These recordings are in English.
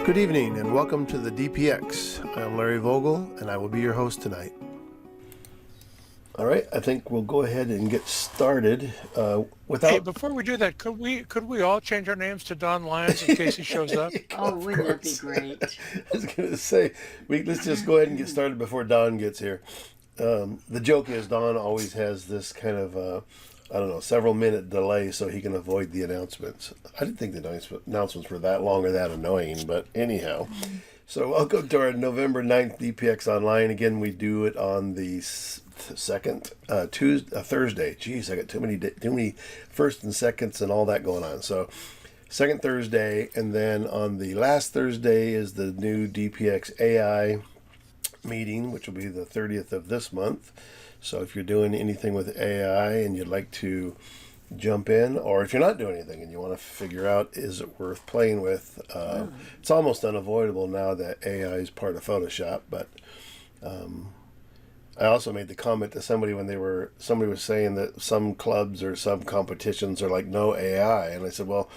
Good evening and welcome to the DPX. I'm Larry Vogel and I will be your host tonight. All right, I think we'll go ahead and get started. Hey, before we do that, could we all change our names to Don Lyons in case he shows up? Oh, wouldn't that be great? I was going to say, let's just go ahead and get started before Don gets here. The joke is Don always has this kind of, several minute delay so he can avoid the announcements. I didn't think the announcements were that long or that annoying, but anyhow. So welcome to our November 9th DPX Online. Again, we do it on the second Thursday. Jeez, I got too many first and seconds and all that going on. So second Thursday, and then on the last Thursday is the new DPX AI meeting, which will be the 30th of this month. So if you're doing anything with AI and you'd like to jump in, or if you're not doing anything and you want to figure out is it worth playing with, it's almost unavoidable now that AI is part of Photoshop. But I also made the comment to somebody when somebody was saying that some clubs or some competitions are like no AI, and I said, well,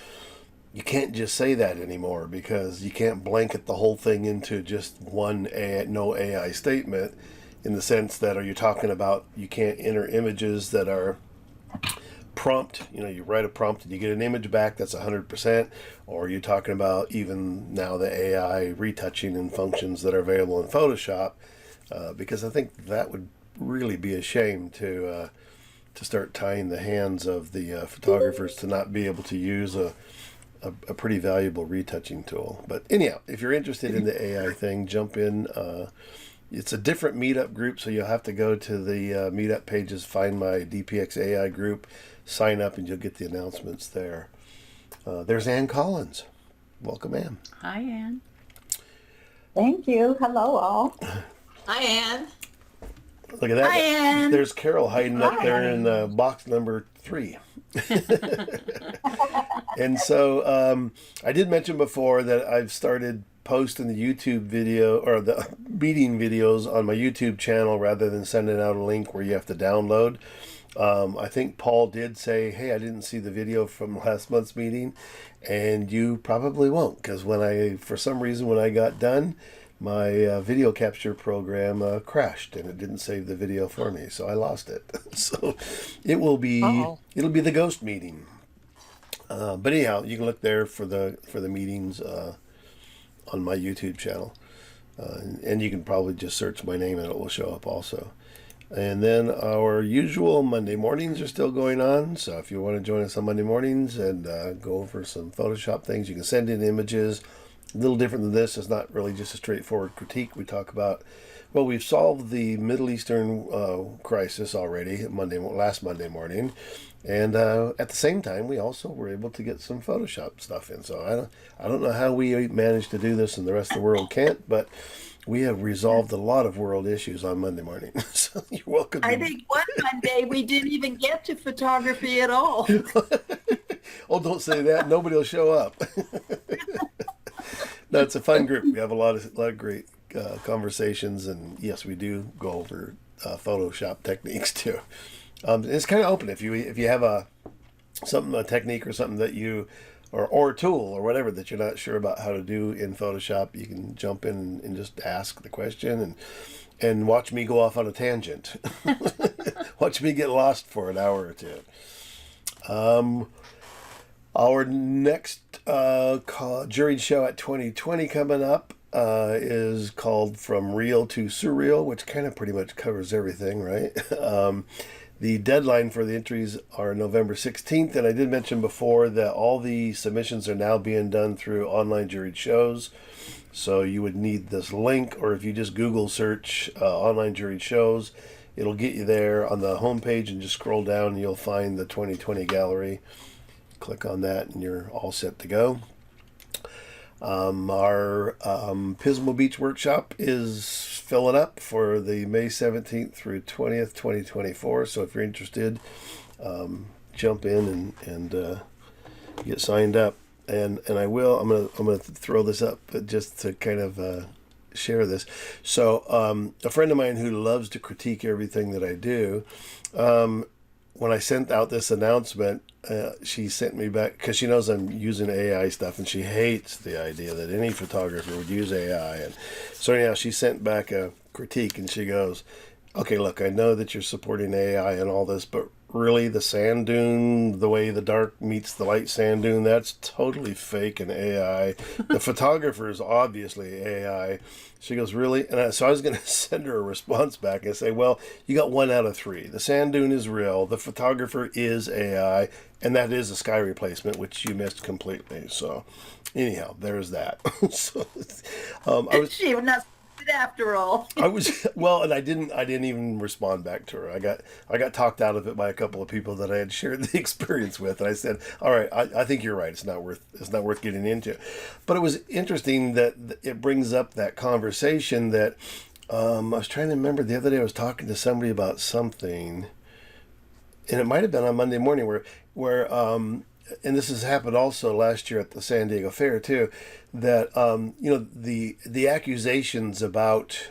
you can't just say that anymore because you can't blanket the whole thing into just one no AI statement, in the sense that, are you talking about you can't enter images that are prompt, you write a prompt and you get an image back that's 100%, or are you talking about even now the AI retouching and functions that are available in Photoshop? Because I think that would really be a shame to start tying the hands of the photographers to not be able to use a pretty valuable retouching tool. But anyhow, if you're interested in the AI thing, jump in. It's a different meetup group, so you'll have to go to the meetup pages, find my DPX AI group, sign up, and you'll get the announcements there. There's Ann Collins. Welcome, Ann. Hi, Ann. Thank you. Hello, all. Hi, Ann. Look at that. Hi, Ann. There's Carol hiding up there in box number 3. And so I did mention before that I've started posting the YouTube video or the meeting videos on my YouTube channel rather than sending out a link where you have to download. I think Paul did say, hey, I didn't see the video from last month's meeting, and you probably won't, because for some reason when I got done, my video capture program crashed and it didn't save the video for me, so I lost it. So it'll be the ghost meeting. But anyhow, you can look there for the meetings on my YouTube channel, and you can probably just search my name and it will show up also. And then our usual Monday mornings are still going on, so if you want to join us on Monday mornings and go over some Photoshop things, you can send in images. A little different than this. It's not really just a straightforward critique. We talk about, well, we've solved the Middle Eastern crisis already last Monday morning, and at the same time we also were able to get some Photoshop stuff in. So I don't know how we managed to do this and the rest of the world can't, but we have resolved a lot of world issues on Monday morning. So you're welcome. I think one Monday we didn't even get to photography at all. Oh, don't say that. Nobody will show up. No, it's a fun group. We have a lot of great conversations, and yes, we do go over Photoshop techniques too. It's kind of open. If you have a technique or something that you or a tool or whatever that you're not sure about how to do in Photoshop, you can jump in and just ask the question and watch me go off on a tangent. Watch me get lost for an hour or two. Our next juried show at 2020 coming up is called From Real to Surreal, which kind of pretty much covers everything, right? The deadline for the entries are November 16th, and I did mention before that all the submissions are now being done through online juried shows. So you would need this link, or if you just Google search online juried shows, it'll get you there on the homepage, and just scroll down and you'll find the 2020 gallery. Click on that and you're all set to go. Our Pismo Beach workshop is filling up for the May 17th through 20th, 2024. So if you're interested, jump in and get signed up. And I'm gonna throw this up just to kind of share this. So a friend of mine who loves to critique everything that I do, when I sent out this announcement, she sent me back because she knows I'm using AI stuff, and she hates the idea that any photographer would use AI. And so anyhow, she sent back a critique, and she goes, "Okay, look, I know that you're supporting AI and all this, but really, the sand dune, the way the dark meets the light sand dune, that's totally fake and AI. The photographer is obviously AI." She goes, "Really?" And so I was going to send her a response back and say, "Well, you got 1 out of 3. The sand dune is real. The photographer is AI, and that is a sky replacement, which you missed completely." So, anyhow, there's that. So, I was. She was not stupid after all. I was well, and I didn't even respond back to her. I got talked out of it by a couple of people that I had shared the experience with, and I said, "All right, I think you're right. It's not worth getting into." But it was interesting that it brings up that conversation that I was trying to remember the other day. I was talking to somebody about something, and it might have been on Monday morning where and this has happened also last year at the San Diego Fair too, that the accusations about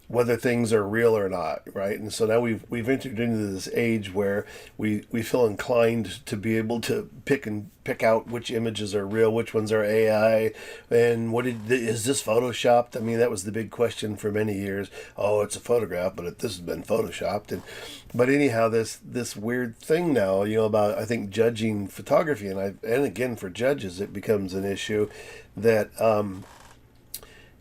whether things are real or not, right? And so now we've entered into this age where we feel inclined to be able to pick out which images are real, which ones are AI, and is this photoshopped? I mean, that was the big question for many years. Oh, it's a photograph, but this has been photoshopped. But anyhow, this weird thing now, about, I think, judging photography, and again, for judges, it becomes an issue that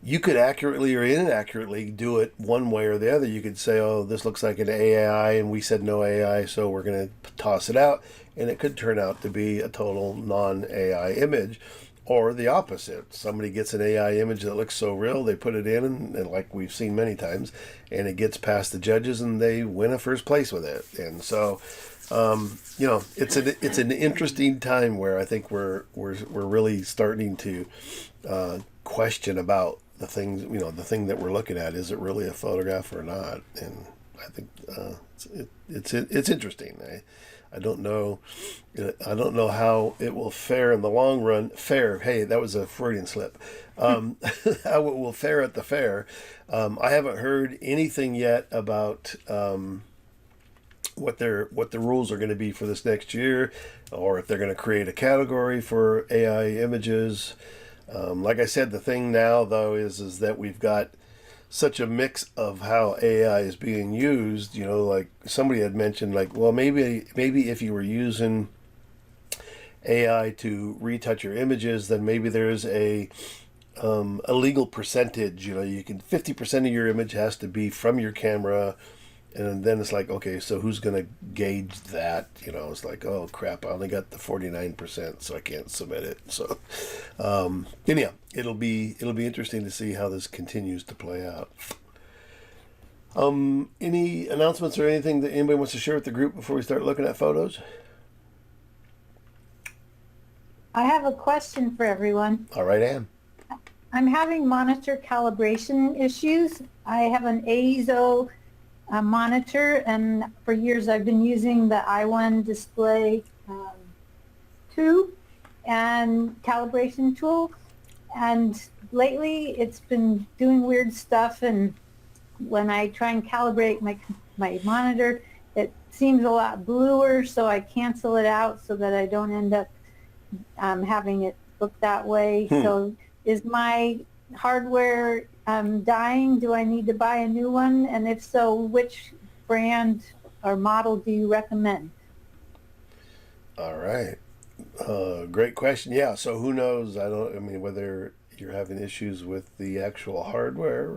you could accurately or inaccurately do it one way or the other. You could say, "Oh, this looks like an AI, and we said no AI, so we're going to toss it out," and it could turn out to be a total non-AI image. Or the opposite. Somebody gets an AI image that looks so real, they put it in, and like we've seen many times, and it gets past the judges, and they win a first place with it. And so, it's an interesting time where I think we're really starting to question about the things. The thing that we're looking at, is it really a photograph or not? And I think it's interesting. I don't know. I don't know how it will fare in the long run. Hey, that was a Freudian slip. How it will fare at the fair. I haven't heard anything yet about what the rules are going to be for this next year, or if they're going to create a category for AI images. Like I said, the thing now though is that we've got such a mix of how AI is being used. Like somebody had mentioned, like, well, maybe if you were using AI to retouch your images, then maybe there's a legal percentage. You can 50% of your image has to be from your camera, and then it's like, okay, so who's gonna gauge that? It's like, oh crap, I only got the 49%, so I can't submit it. So anyhow, it'll be interesting to see how this continues to play out. Any announcements or anything that anybody wants to share with the group before we start looking at photos? I have a question for everyone. All right, Ann. I'm having monitor calibration issues. I have an AIZO monitor, and for years I've been using the i1 display 2 and calibration tool, and lately it's been doing weird stuff, and when I try and calibrate my monitor, it seems a lot bluer, so I cancel it out so that I don't end up having it look that way. So is my hardware dying? Do I need to buy a new one? And if so, which brand or model do you recommend? All right. Great question. Yeah. So who knows? I mean, whether you're having issues with the actual hardware.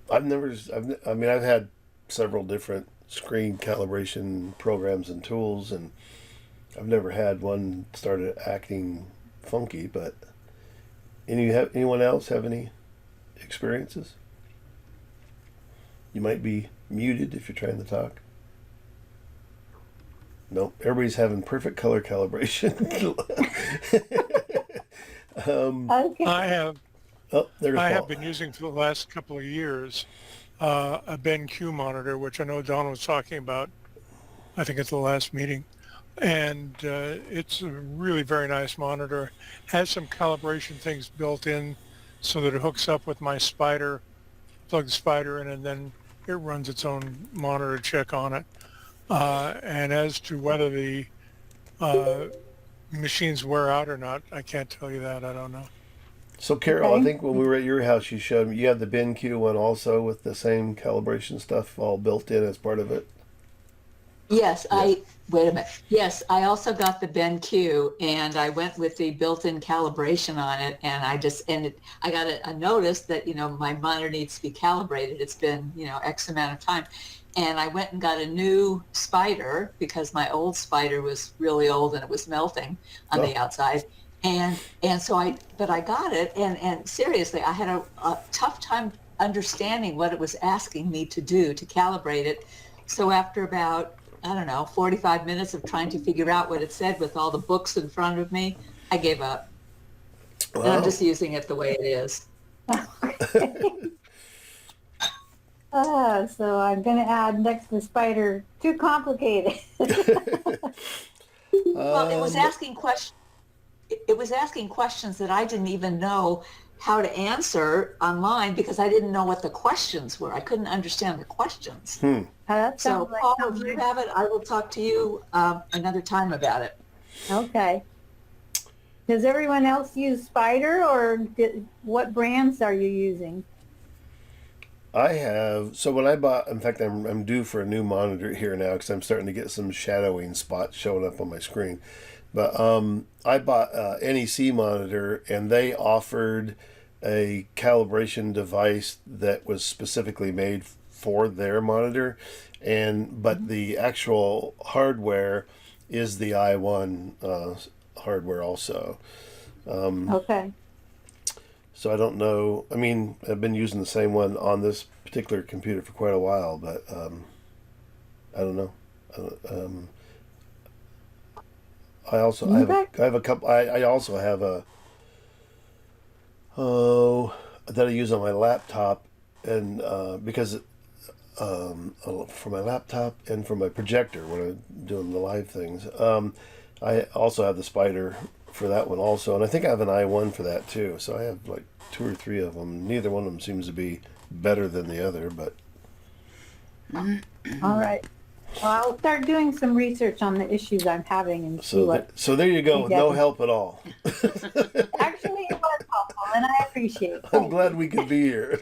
I've had several different screen calibration programs and tools, and I've never had one started acting funky. But anyone else have any experiences? You might be muted if you're trying to talk. Nope, everybody's having perfect color calibration. Okay. I have been using for the last couple of years a BenQ monitor, which I know Don was talking about, I think at the last meeting. And it's a really very nice monitor. Has some calibration things built in so that it hooks up with my Spider, plug the Spider in, and then it runs its own monitor check on it. And as to whether the machines wear out or not, I can't tell you that. I don't know. So Carol, I Okay. think when we were at your house, you showed me you have the BenQ one also with the same calibration stuff all built in as part of it. Yes, wait a minute. Yes, I also got the BenQ and I went with the built-in calibration on it. And I got a notice that, my monitor needs to be calibrated. It's been, X amount of time. And I went and got a new spider because my old spider was really old and it was melting on the outside. And so I got it. And seriously, I had a tough time understanding what it was asking me to do to calibrate it. So after about, I don't know, 45 minutes of trying to figure out what it said with all the books in front of me, I gave up. Wow. And I'm just using it the way it is. So I'm going to add next to spider, too complicated. Well, it was asking questions. It was asking questions that I didn't even know how to answer online because I didn't know what the questions were. I couldn't understand the questions. That So, sounds like Paul, if something. you have it, I will talk to you another time about it. Okay. Does everyone else use Spider, or what brands are you using? I have. So when I bought, in fact, I'm due for a new monitor here now because I'm starting to get some shadowing spots showing up on my screen. But I bought a NEC monitor, and they offered a calibration device that was specifically made for their monitor, but the actual hardware is the i1 hardware also. Okay. So I don't know. I mean, I've been using the same one on this particular computer for quite a while, but I don't know. I also I have a couple. I also have a that I use on my laptop, and because for my laptop and for my projector when I'm doing the live things, I also have the Spider for that one also, and I think I have an i1 for that too. So I have like 2 or 3 of them. Neither one of them seems to be better than the other, but All right. Well, I'll start doing some research on the issues I'm having and see what. so there you go with no help at all. Actually, it was helpful, and I appreciate it. I'm glad we could be here.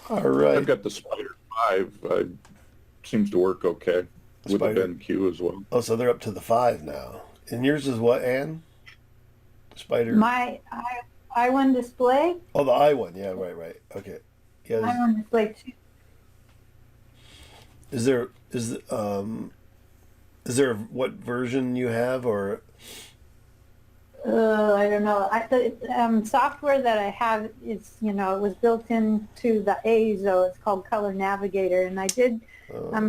All right. I've got the Spider 5. Seems to work okay with the BenQ as well. Oh, so they're up to the 5 now. And yours is what, Ann? Spider? My I1 display. Oh, the i1. Yeah, right. Okay. Yeah. I1 display 2. Is there what version you have, or? I don't know. The software that I have is, it was built into the AZO. It's called Color Navigator, and I did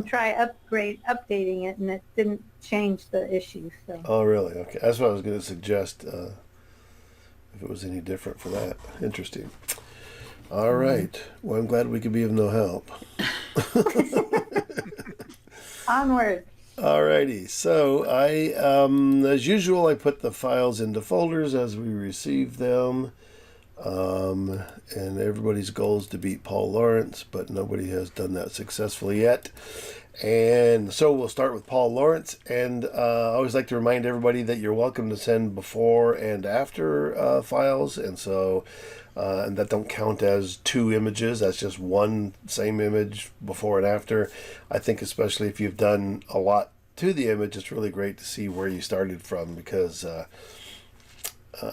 try updating it, and it didn't change the issue. So. Oh, really? Okay, that's what I was going to suggest. If it was any different for that, interesting. All right. Well, I'm glad we could be of no help. Onward. Alrighty, so I, as usual, I put the files into folders as we receive them, and everybody's goal is to beat Paul Lawrence, but nobody has done that successfully yet. And so we'll start with Paul Lawrence, and I always like to remind everybody that you're welcome to send before and after files, and so and that don't count as 2 images. That's just one same image before and after. I think especially if you've done a lot to the image, it's really great to see where you started from, because I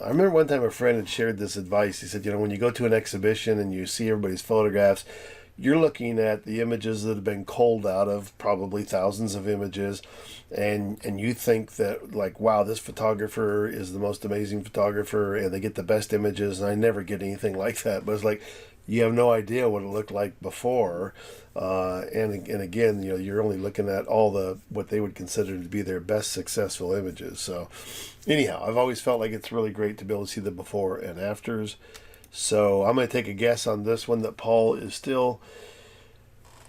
remember one time a friend had shared this advice. He said, when you go to an exhibition and you see everybody's photographs, you're looking at the images that have been culled out of probably thousands of images, and you think that, like, wow, this photographer is the most amazing photographer and they get the best images, and I never get anything like that. But it's like, you have no idea what it looked like before, and again, you're only looking at all what they would consider to be their best successful images. So anyhow, I've always felt like it's really great to be able to see the before and afters. So I'm going to take a guess on this one that Paul is still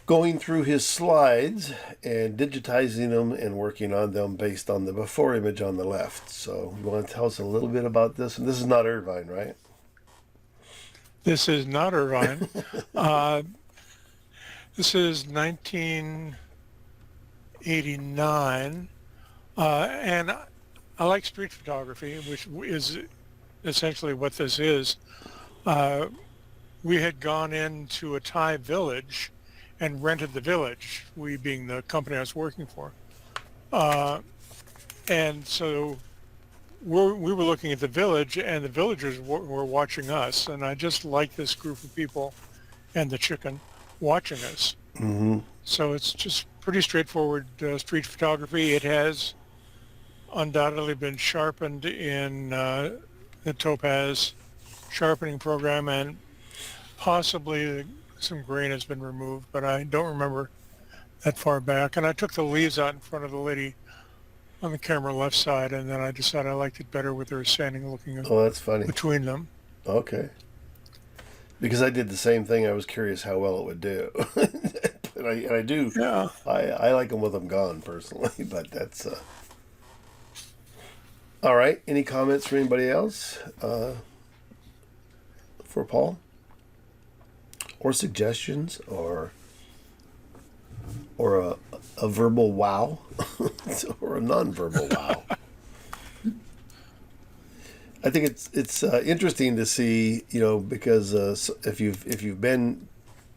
going through his slides and digitizing them and working on them based on the before image on the left. So you want to tell us a little bit about this? And this is not Irvine, right? This is not Irvine. uh, this is 1989, and I like street photography, which is essentially what this is. We had gone into a Thai village and rented the village, we being the company I was working for. And so we were looking at the village, and the villagers were watching us, and I just like this group of people and the chicken watching us. Mm-hmm. So it's just pretty straightforward street photography. It has undoubtedly been sharpened in the Topaz sharpening program, and possibly some grain has been removed, but I don't remember that far back. And I took the leaves out in front of the lady on the camera left side, and then I decided I liked it better with her standing looking Oh, that's funny. between them. Okay. Because I did the same thing. I was curious how well it would do. and I do. Yeah. I like them with them gone, personally, but that's... All right. Any comments from anybody else for Paul? Or suggestions? Or a verbal wow? Or a non-verbal wow? I think it's interesting to see, because if you've been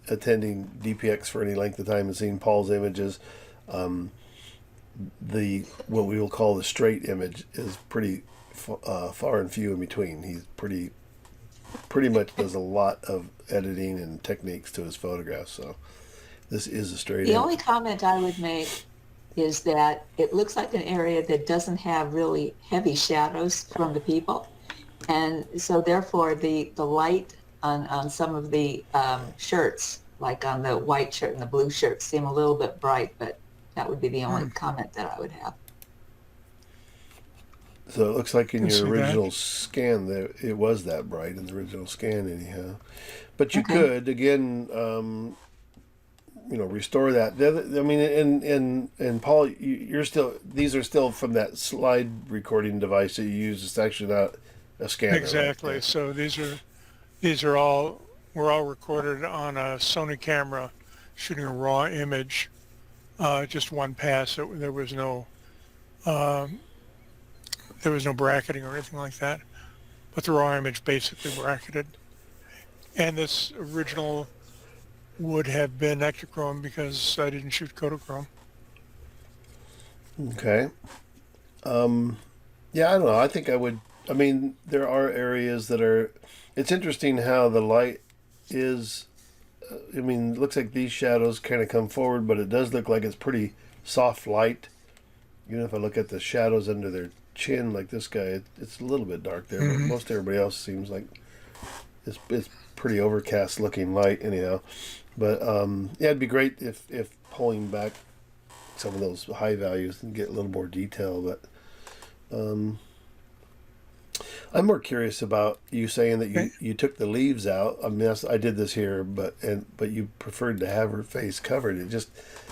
attending DPX for any length of time and seen Paul's images, what we will call the straight image is pretty far and few in between. He's pretty much does a lot of editing and techniques to his photographs. So this is a straight The image. only comment I would make is that it looks like an area that doesn't have really heavy shadows from the people. And so therefore the light on some of the shirts, like on the white shirt and the blue shirt, seem a little bit bright, but that would be the only comment that I would have. So it looks like in Can see your that. original scan that it was that bright in the original scan anyhow. But you Okay. could again, restore that. I mean, and Paul, you're still, these are still from that slide recording device that you use. It's actually not a scanner. right? Exactly. Yeah. So these are all recorded on a Sony camera, shooting a raw image, just one pass. There was no bracketing or anything like that, but the raw image basically bracketed. And this original would have been Ektachrome because I didn't shoot Kodachrome. Okay. Yeah, I don't know. I think I would. I mean, there are areas that are. It's interesting how the light is. I mean, it looks like these shadows kind of come forward, but it does look like it's pretty soft light. Even if I look at the shadows under their chin, like this guy, it's a little bit dark there. But most everybody else seems like it's pretty overcast looking light, anyhow. But yeah, it'd be great if pulling back some of those high values and get a little more detail. But I'm more curious about you saying that you took the leaves out. I mean, I did this here, but you preferred to have her face covered. It just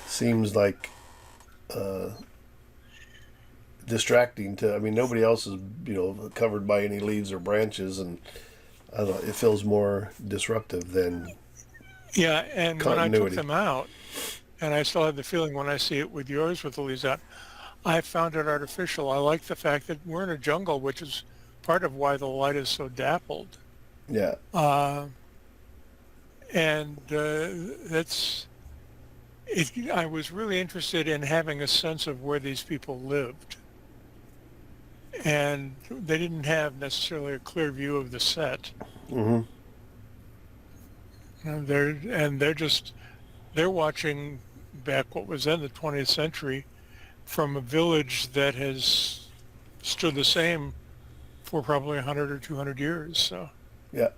seems like distracting to. I mean, nobody else is covered by any leaves or branches, and I don't know. It feels more disruptive than. Yeah, and when I took Continuity. them out, and I still have the feeling when I see it with yours with the leaves out, I found it artificial. I like the fact that we're in a jungle, which is part of why the light is so dappled. Yeah. And that's it. I was really interested in having a sense of where these people lived. And they didn't have necessarily a clear view of the set. Mm-hmm. And they're watching back what was then the 20th century from a village that has stood the same for probably 100 or 200 years. So Yeah.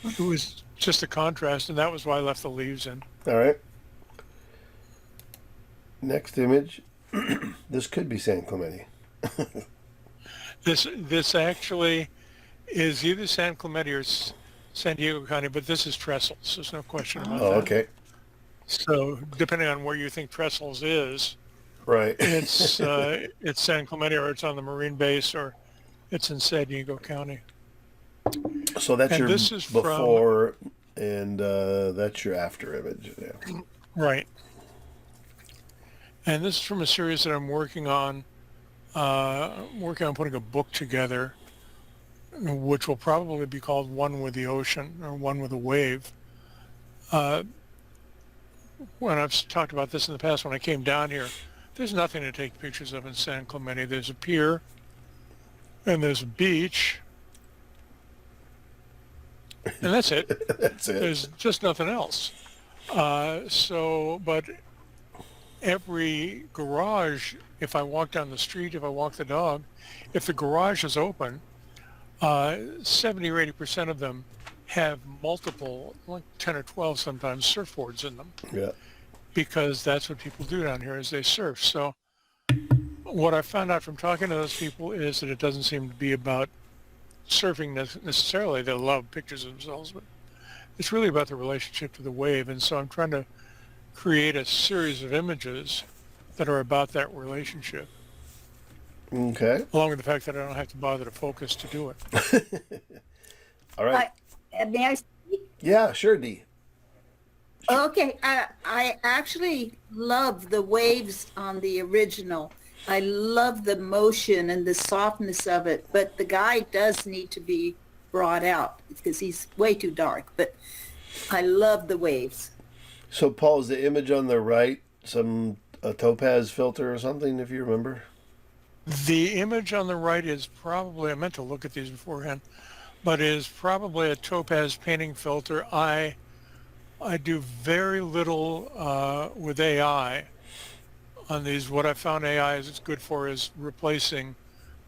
it was just a contrast, and that was why I left the leaves in. All right. Next image. This could be San Clemente. This actually is either San Clemente or San Diego County, but this is Trestles. There's no question about Oh, that. okay. So depending on where you think Trestles is, Right. it's San Clemente, or it's on the Marine base, or it's in San Diego County. So that's And your this is from, before, and that's your after image. Yeah. right. And this is from a series that I'm working on putting a book together, which will probably be called One with the Ocean or One with a Wave. When I've talked about this in the past, when I came down here, there's nothing to take pictures of in San Clemente. There's a pier and there's a beach, and that's it. That's it. There's just nothing else. But every garage, if I walk down the street, if I walk the dog, if the garage is open, 70 or 80% of them have multiple, like 10 or 12 sometimes, surfboards in them. Yeah. Because that's what people do down here is they surf. So what I found out from talking to those people is that it doesn't seem to be about surfing necessarily. They love pictures of themselves, but it's really about the relationship to the wave. And so I'm trying to create a series of images that are about that relationship. Okay. Along with the fact that I don't have to bother to focus to do it. All right. May I speak? Yeah, sure, Dee. Okay, I actually love the waves on the original. I love the motion and the softness of it, but the guy does need to be brought out because he's way too dark, but I love the waves. So, Paul, is the image on the right a topaz filter or something, if you remember? The image on the right is probably, I meant to look at these beforehand, but is probably a topaz painting filter. I do very little with AI on these. What I found AI is good for is replacing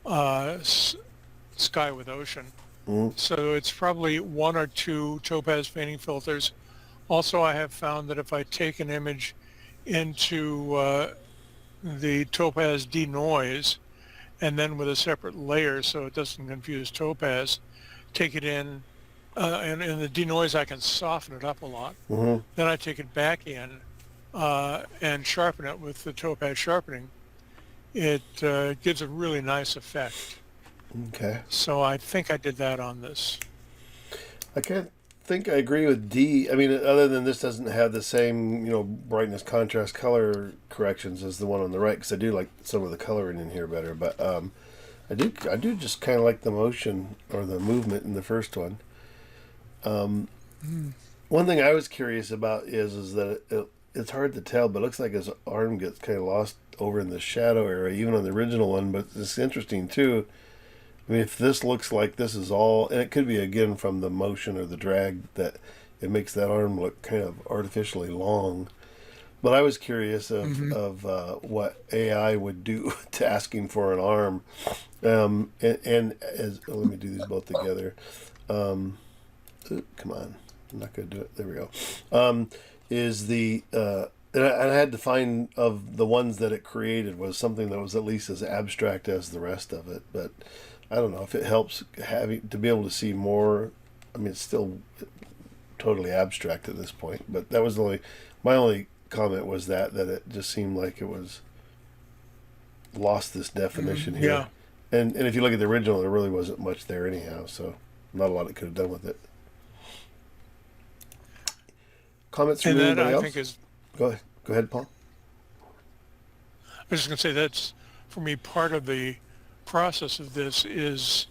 sky with ocean. Mm-hmm. So it's probably one or two topaz painting filters. Also, I have found that if I take an image into the topaz denoise and then with a separate layer so it doesn't confuse topaz, take it in, and in the denoise I can soften it up a lot. Mm-hmm. Then I take it back in and sharpen it with the topaz sharpening. It gives a really nice effect. Okay. So I think I did that on this. I can't think I agree with D. I mean, other than this doesn't have the same, brightness, contrast, color corrections as the one on the right, because I do like some of the coloring in here better. But I do just kind of like the motion or the movement in the first one. One thing I was curious about is that it's hard to tell, but it looks like his arm gets kind of lost over in the shadow area, even on the original one. But it's interesting too. I mean, if this looks like this is all, and it could be again from the motion or the drag that it makes that arm look kind of artificially long. But I was curious of what AI would do to asking for an arm, and as let me do these both together. Come on, I'm not going to do it. There we go. And I had to find of the ones that it created was something that was at least as abstract as the rest of it, but I don't know if it helps having to be able to see more. I mean, it's still totally abstract at this point, but that was my only comment was that it just seemed like it was lost this definition here. Yeah. And if you look at the original, there really wasn't much there anyhow, so not a lot it could have done with it. Comments from anybody else? I think is. Go ahead, Paul. I was just going to say that's for me part of the process of this is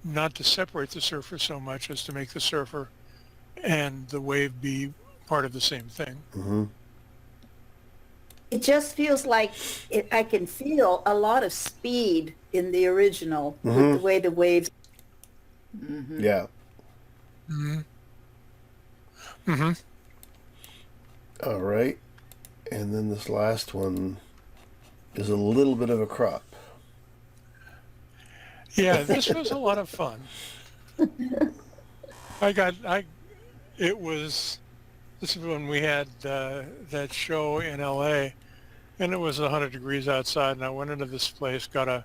not to separate the surfer so much as to make the surfer and the wave be part of the same thing. Mm-hmm. It just feels like I can feel a lot of speed in the original with the way the waves. Mm-hmm. Yeah. Mm-hmm. Mm-hmm. All right. And then this last one is a little bit of a crop. Yeah, this was a lot of fun. This is when we had that show in LA, and it was 100 degrees outside, and I went into this place, got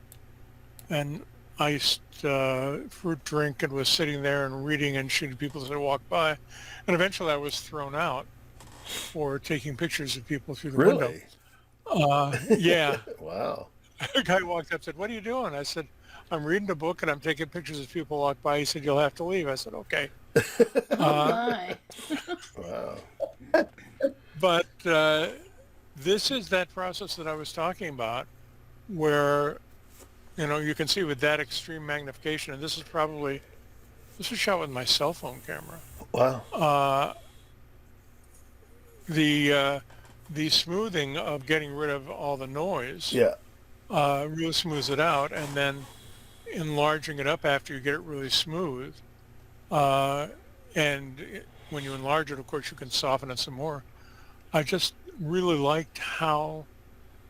an iced fruit drink, and was sitting there and reading and shooting people as they walked by. And eventually I was thrown out for taking pictures of people through the window. Really? Yeah. Wow. A guy walked up and said, "What are you doing?" I said, I'm reading a book and I'm taking pictures as people walk by. He said, "You'll have to leave." I said, "Okay." Oh my. Wow. But this is that process that I was talking about, where you can see with that extreme magnification, and this was shot with my cell phone camera. Wow. The smoothing of getting rid of all the noise Yeah. really smooths it out, and then enlarging it up after you get it really smooth. When you enlarge it, of course, you can soften it some more. I just really liked how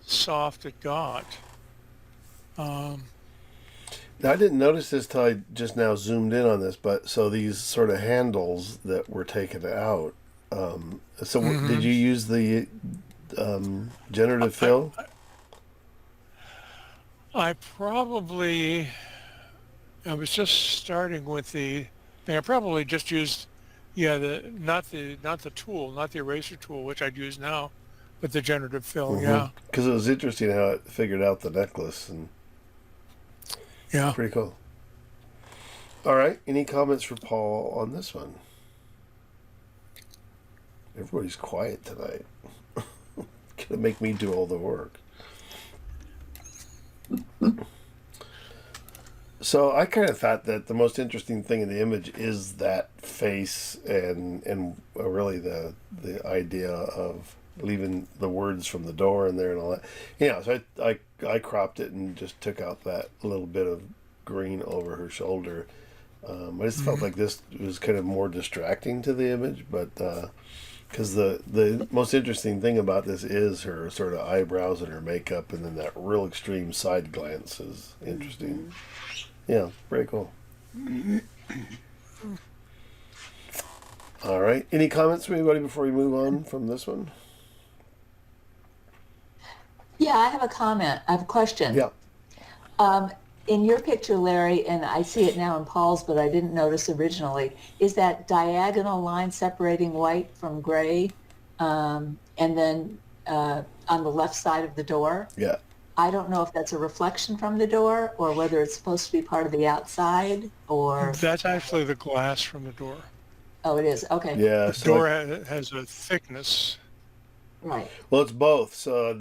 soft it got. Now, I didn't notice this till I just now zoomed in on this, but so these sort of handles that were taken out. Did you use the generative fill? I was just starting with the thing. I probably just used, not the tool, not the eraser tool, which I'd use now, but the generative fill. Yeah. Because it was interesting how it figured out the necklace, and Yeah. pretty cool. All right. Any comments for Paul on this one? Everybody's quiet tonight. Gonna make me do all the work. So I kind of thought that the most interesting thing in the image is that face and really the idea of leaving the words from the door in there and all that. So I cropped it and just took out that little bit of green over her shoulder. I just felt like this was kind of more distracting to the image, but because the most interesting thing about this is her sort of eyebrows and her makeup, and then that real extreme side glance is interesting. Yeah, very cool. All right. Any comments from anybody before we move on from this one? Yeah, I have a comment. I have a question. Yeah. In your picture, Larry, and I see it now in Paul's, but I didn't notice originally, is that diagonal line separating white from gray, and then on the left side of the door? Yeah. I don't know if that's a reflection from the door or whether it's supposed to be part of the outside or... That's actually the glass from the door. Oh, it is. Okay. Yeah. The door has a thickness. Right. Well, it's both. So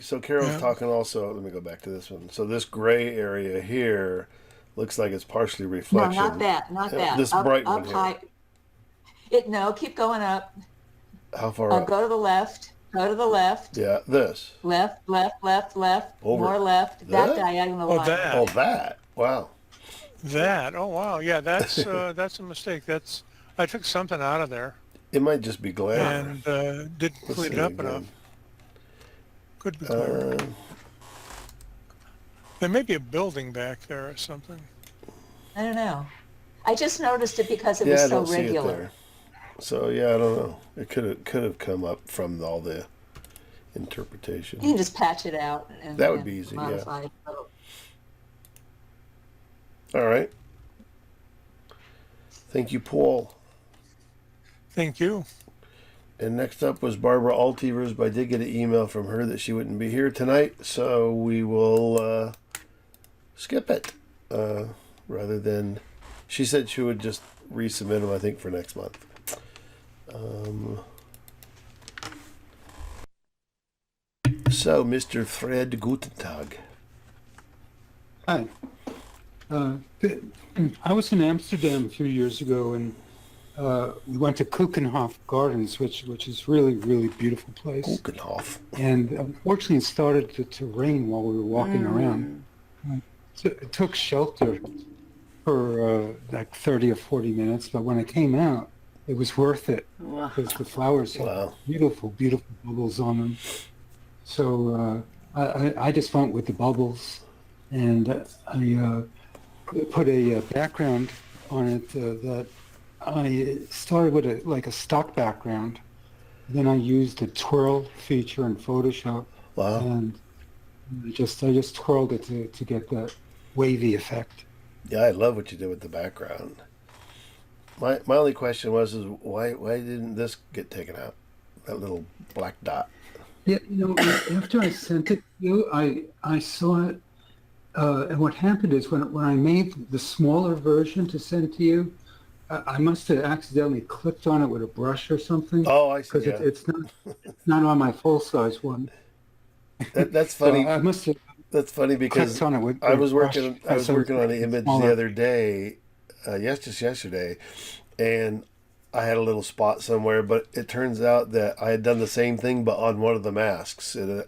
so Carol's talking also. Let me go back to this one. So this gray area here looks like it's partially reflection. No, not that. Not that. This bright one here. High. No, keep going up. How far up? Go to the left. Go to the left. Yeah, this. Left. Over. More left. That diagonal line. That. Oh, that. Wow. That. Oh, wow. Yeah, that's a mistake. I took something out of there. It might just be glare. And didn't clean it up enough. Could be glare. There may be a building back there or something. I don't know. I just noticed it because it was so don't regular. See it there. So yeah, I don't know. It could have come up from all the interpretation. You can just patch it out. And, that would be easy. Modify it. All right. Thank you, Paul. Thank you. And next up was Barbara Altievers, but I did get an email from her that she wouldn't be here tonight, so we will skip it. Rather than, she said she would just resubmit them, I think, for next month. So, Mr. Fred Gutentag. Hi. I was in Amsterdam a few years ago, and we went to Keukenhof Gardens, which is really, really beautiful place. Keukenhof. And unfortunately, it started to rain while we were walking around. So it took shelter for like 30 or 40 minutes, but when I came out, it was worth it because the flowers had beautiful, beautiful bubbles on them. So I just went with the bubbles, and I put a background on it that I started with a stock background. Then I used the twirl feature in Photoshop, and I just twirled it to get that wavy effect. Yeah, I love what you did with the background. My only question was why didn't this get taken out? That little black dot. Yeah, after I sent it to you, I saw it and what happened is when I made the smaller version to send to you, I must have accidentally clicked on it with a brush or something. Oh, I see. Because Yeah. it's not on my full size one. That's So funny. I must have That's funny because clicked on it with I a was brush working as I was on an making it image smaller. the other day, just yesterday, and I had a little spot somewhere, but it turns out that I had done the same thing, but on one of the masks. And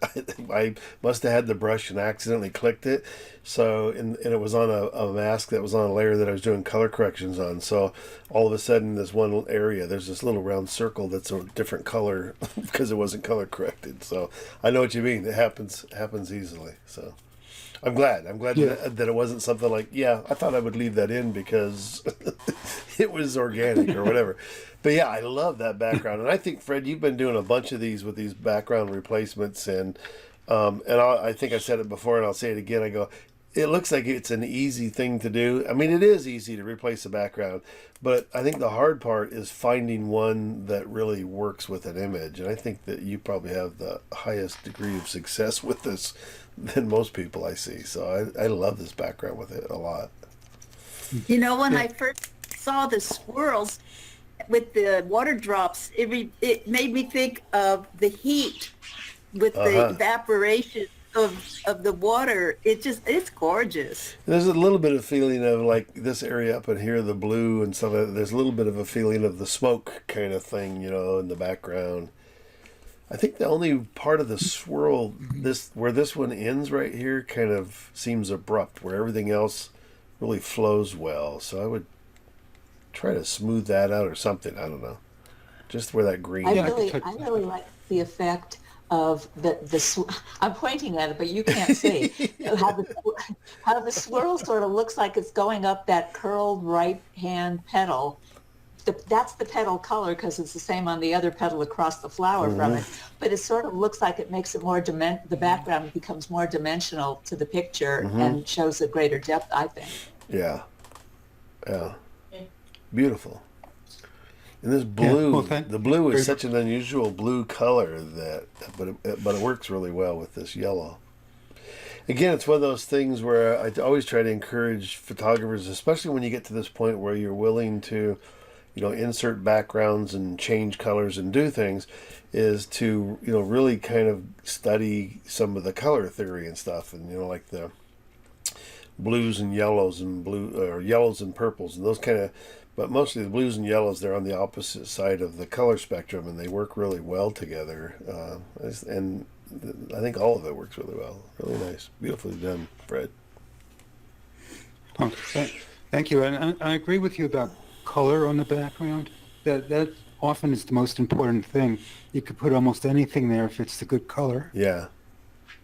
I must have had the brush and accidentally clicked it. So, and it was on a mask that was on a layer that I was doing color corrections on. So all of a sudden, this one area, there's this little round circle that's a different color because it wasn't color corrected. So I know what you mean. It happens easily. So. I'm glad. Yeah. That it wasn't something like, yeah, I thought I would leave that in because it was organic or whatever. But yeah, I love that background. And I think, Fred, you've been doing a bunch of these with these background replacements. And I think I said it before and I'll say it again. I go, it looks like it's an easy thing to do. I mean, it is easy to replace a background. But I think the hard part is finding one that really works with an image. And I think that you probably have the highest degree of success with this than most people I see. So I love this background with it a lot. You know, when I first saw the swirls with the water drops, it made me think of the heat with the evaporation of the water. It's gorgeous. There's a little bit of feeling of like this area up in here, the blue and stuff. There's a little bit of a feeling of the smoke kind of thing, in the background. I think the only part of the swirl, where this one ends right here, kind of seems abrupt, where everything else really flows well. So I would try to smooth that out or something. I don't know. Just where that green. I really like the effect of I'm pointing at it, but you can't see how the swirl sort of looks like it's going up that curled right hand petal. That's the petal color because it's the same on the other petal across the flower from it. But it sort of looks like it makes it more the background becomes more dimensional to the picture and shows a greater depth, I think. Yeah. Yeah. Beautiful. And this blue, the blue is such an unusual blue color but it works really well with this yellow. Again, it's one of those things where I always try to encourage photographers, especially when you get to this point where you're willing to insert backgrounds and change colors and do things, is to, really kind of study some of the color theory and stuff. And, like the blues and yellows and yellows and purples and those kind of, but mostly the blues and yellows, they're on the opposite side of the color spectrum and they work really well together. And I think all of it works really well. Really nice. Beautifully done, Fred. Oh, thank you. And I agree with you about color on the background. That often is the most important thing. You could put almost anything there if it's the good color. Yeah.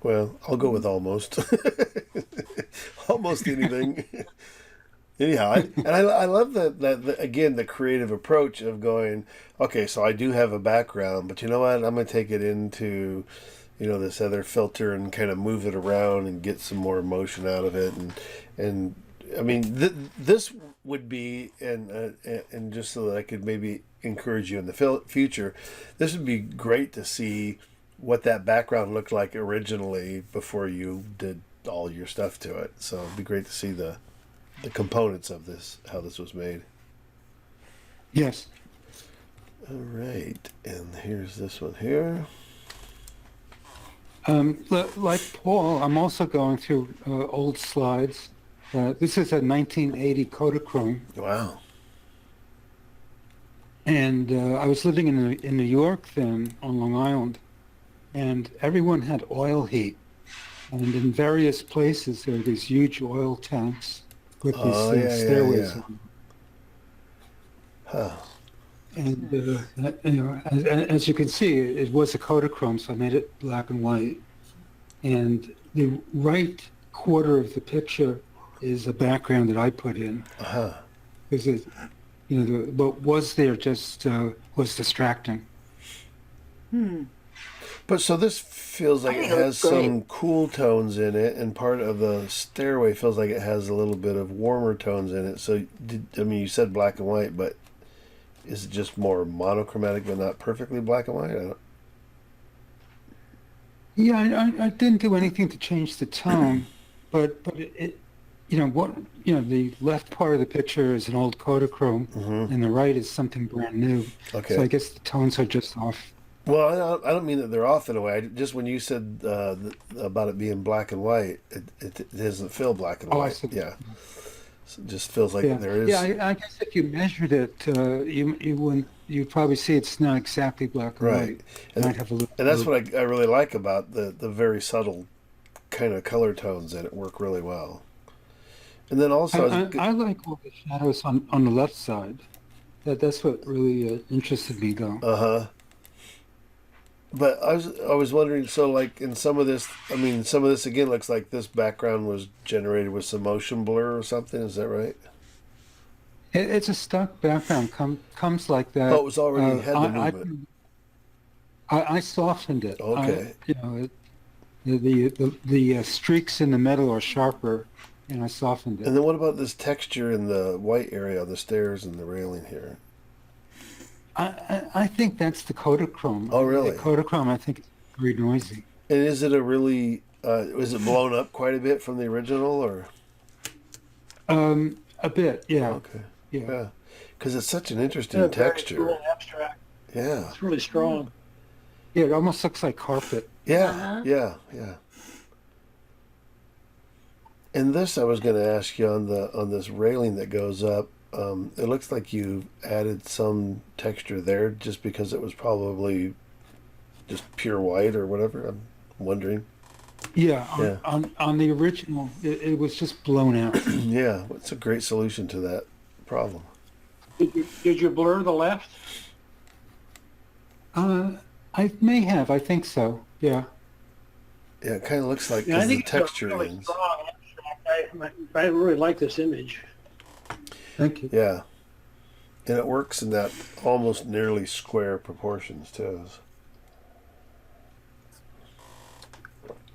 Well, I'll go with almost. Almost anything. Anyhow, I love that again, the creative approach of going, okay, so I do have a background, but you know what? I'm going to take it into, this other filter and kind of move it around and get some more emotion out of it. And I mean, this would be, and just so that I could maybe encourage you in the future, this would be great to see what that background looked like originally before you did all your stuff to it. So it'd be great to see the components of this, how this was made. Yes. All right, and here's this one here. Like Paul, I'm also going through old slides. This is a 1980 Kodachrome. Wow. And I was living in New York then, on Long Island, and everyone had oil heat. And in various places, there were these huge oil tanks with these stairways on them. Huh. And as you can see, it was a Kodachrome, so I made it black and white. And the right quarter of the picture is a background that I put in. Because it, what was there just was distracting. But so this feels like it has some cool tones in it, and part of the stairway feels like it has a little bit of warmer tones in it. So, you said black and white, but is it just more monochromatic but not perfectly black and white? Yeah, I didn't do anything to change the tone, but the left part of the picture is an old Kodachrome, and the right is something brand new. Okay. So I guess the tones are just off. Well, I don't mean that they're off in a way. Just when you said about it being black and white, it doesn't feel black and Oh, white. I see. Yeah. So it just feels like Yeah, there is. yeah. I guess if you measured it, you wouldn't. You'd probably see it's not exactly black and Right. white. And, Might have a little. and that's what I really like about the very subtle kind of color tones that it work really well. And then also, I like all the shadows on the left side. That's what really interested me, though. uh-huh. But I was wondering, so like in some of this, I mean, some of this again looks like this background was generated with some motion blur or something. Is that right? It's a stock background. Comes like that. Oh, it was already had the movement. I softened it. Okay. The streaks in the middle are sharper, and I softened it. And then what about this texture in the white area on the stairs and the railing here? I think that's the Kodachrome. Oh, really? The Kodachrome, I think, is very noisy. And is it a really, is it blown up quite a bit from the original or? A bit, yeah. Okay. Yeah. Yeah. Because it's such an interesting texture. Very cool, abstract. Yeah. It's really strong. Yeah, it almost looks like carpet. Yeah. Yeah. Yeah. And this, I was going to ask you on this railing that goes up. It looks like you added some texture there just because it was probably just pure white or whatever. I'm wondering. Yeah, Yeah. On the original, it was just blown out. Yeah, it's a great solution to that problem. Did you blur the left? I may have. I think so. Yeah. Yeah, it kind of looks like Yeah, I because the think it's a texture really ends. strong abstract. I really like this image. Thank you. Yeah. And it works in that almost nearly square proportions too.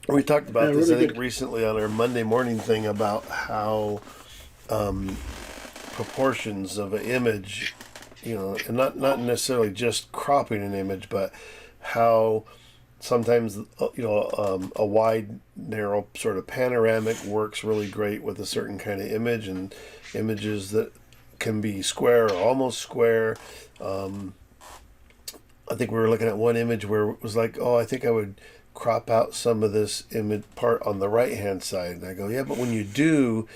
We talked about Yeah, this, really I think, good. recently on our Monday morning thing about how proportions of an image, and not necessarily just cropping an image, but how sometimes, a wide, narrow sort of panoramic works really great with a certain kind of image, and images that can be square or almost square. I think we were looking at one image where it was like, I think I would crop out some of this image part on the right hand side, and I go, yeah, but when you do,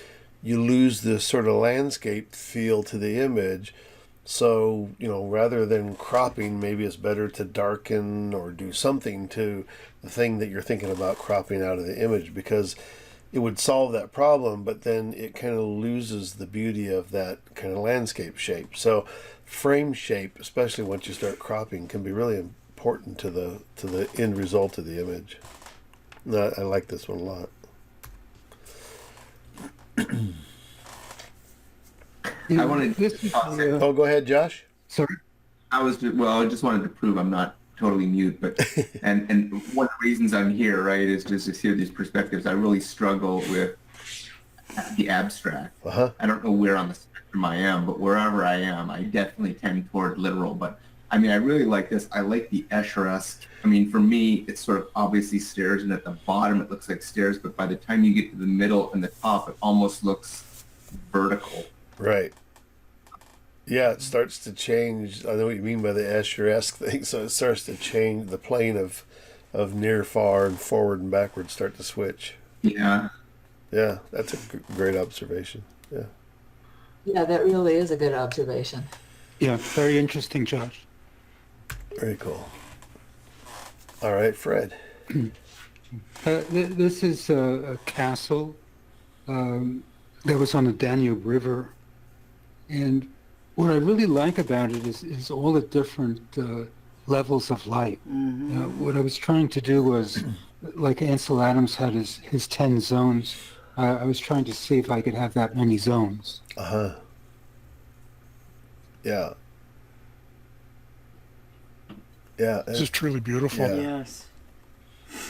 you lose this sort of landscape feel to the image. So rather than cropping, maybe it's better to darken or do something to the thing that you're thinking about cropping out of the image, because it would solve that problem, but then it kind of loses the beauty of that kind of landscape shape. So frame shape, especially once you start cropping, can be really important to the end result of the image. No, I like this one a lot. Yeah, I wanted this is the, Oh, go ahead, Josh. sorry. I just wanted to prove I'm not totally mute, but and one of the reasons I'm here, right, is just to hear these perspectives. I really struggle with the abstract. Uh-huh. I don't know where on the spectrum I am, but wherever I am, I definitely tend toward literal. But I mean, I really like this. I like the Escher-esque. I mean, for me, it's sort of obviously stairs, and at the bottom it looks like stairs, but by the time you get to the middle and the top, it almost looks vertical. Right. Yeah, it starts to change. I know what you mean by the Escher-esque thing. So it starts to change the plane of near, far, and forward and backward start to switch. Yeah. Yeah, that's a great observation. Yeah. Yeah, that really is a good observation. Yeah, very interesting, Josh. Very cool. All right, Fred. This is a castle that was on the Danube River, and what I really like about it is all the different levels of light. What I was trying to do was, like Ansel Adams had his 10 zones, I was trying to see if I could have that many zones. Uh-huh. Yeah. Yeah. This is truly beautiful. Yeah. Yes.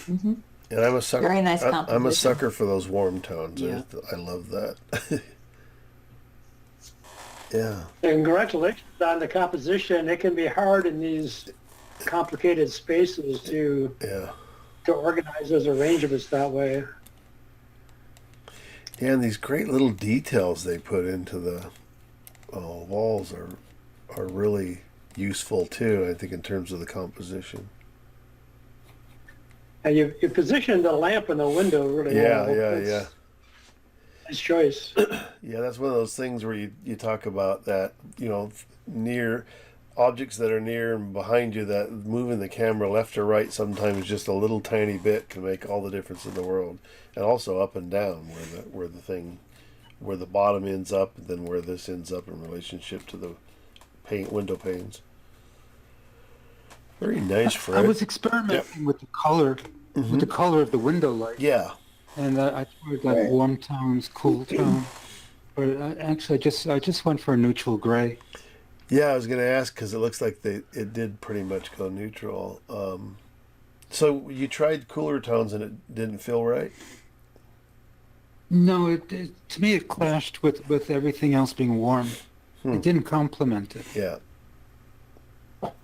Hmm. And I'm a sucker. Very nice I'm a composition. sucker for those warm tones. Yeah. I love that. Yeah. And congratulations on the composition. It can be hard in these complicated spaces to Yeah. organize those arrangements that way. Yeah, and these great little details they put into the walls are really useful too, I think, in terms of the composition. And you positioned the lamp in the window really well. Yeah. Nice choice. Yeah, that's one of those things where you talk about that, near objects that are near and behind you, that moving the camera left or right sometimes just a little tiny bit can make all the difference in the world. And also up and down where the bottom ends up and then where this ends up in relationship to the window panes. Very nice, Fred. I was experimenting with the color, with the color of the window light. Yeah. And I tried like warm tones, cool tone. But actually, I just went for a neutral gray. Yeah, I was going to ask because it looks like it did pretty much go neutral. So you tried cooler tones and it didn't feel right? No, to me it clashed with everything else being warm. It didn't complement it. Yeah.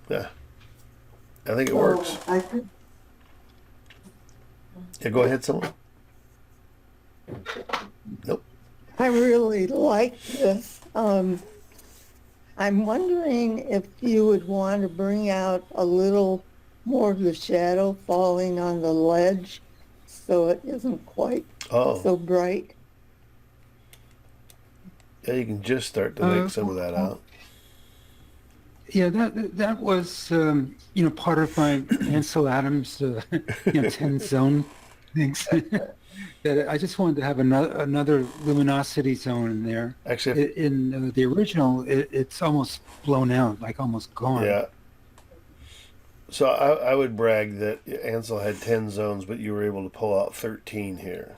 Yeah. I think it works. Yeah, go ahead, someone. Nope. I really like this. I'm wondering if you would want to bring out a little more of the shadow falling on the ledge so it isn't quite so bright. Yeah, you can just start to make some of that out. Yeah, that was part of my Ansel Adams 10 zone things. That I just wanted to have another luminosity zone in there. Actually, in the original, it's almost blown out, like almost gone. Yeah. So I would brag that Ansel had 10 zones, but you were able to pull out 13 here.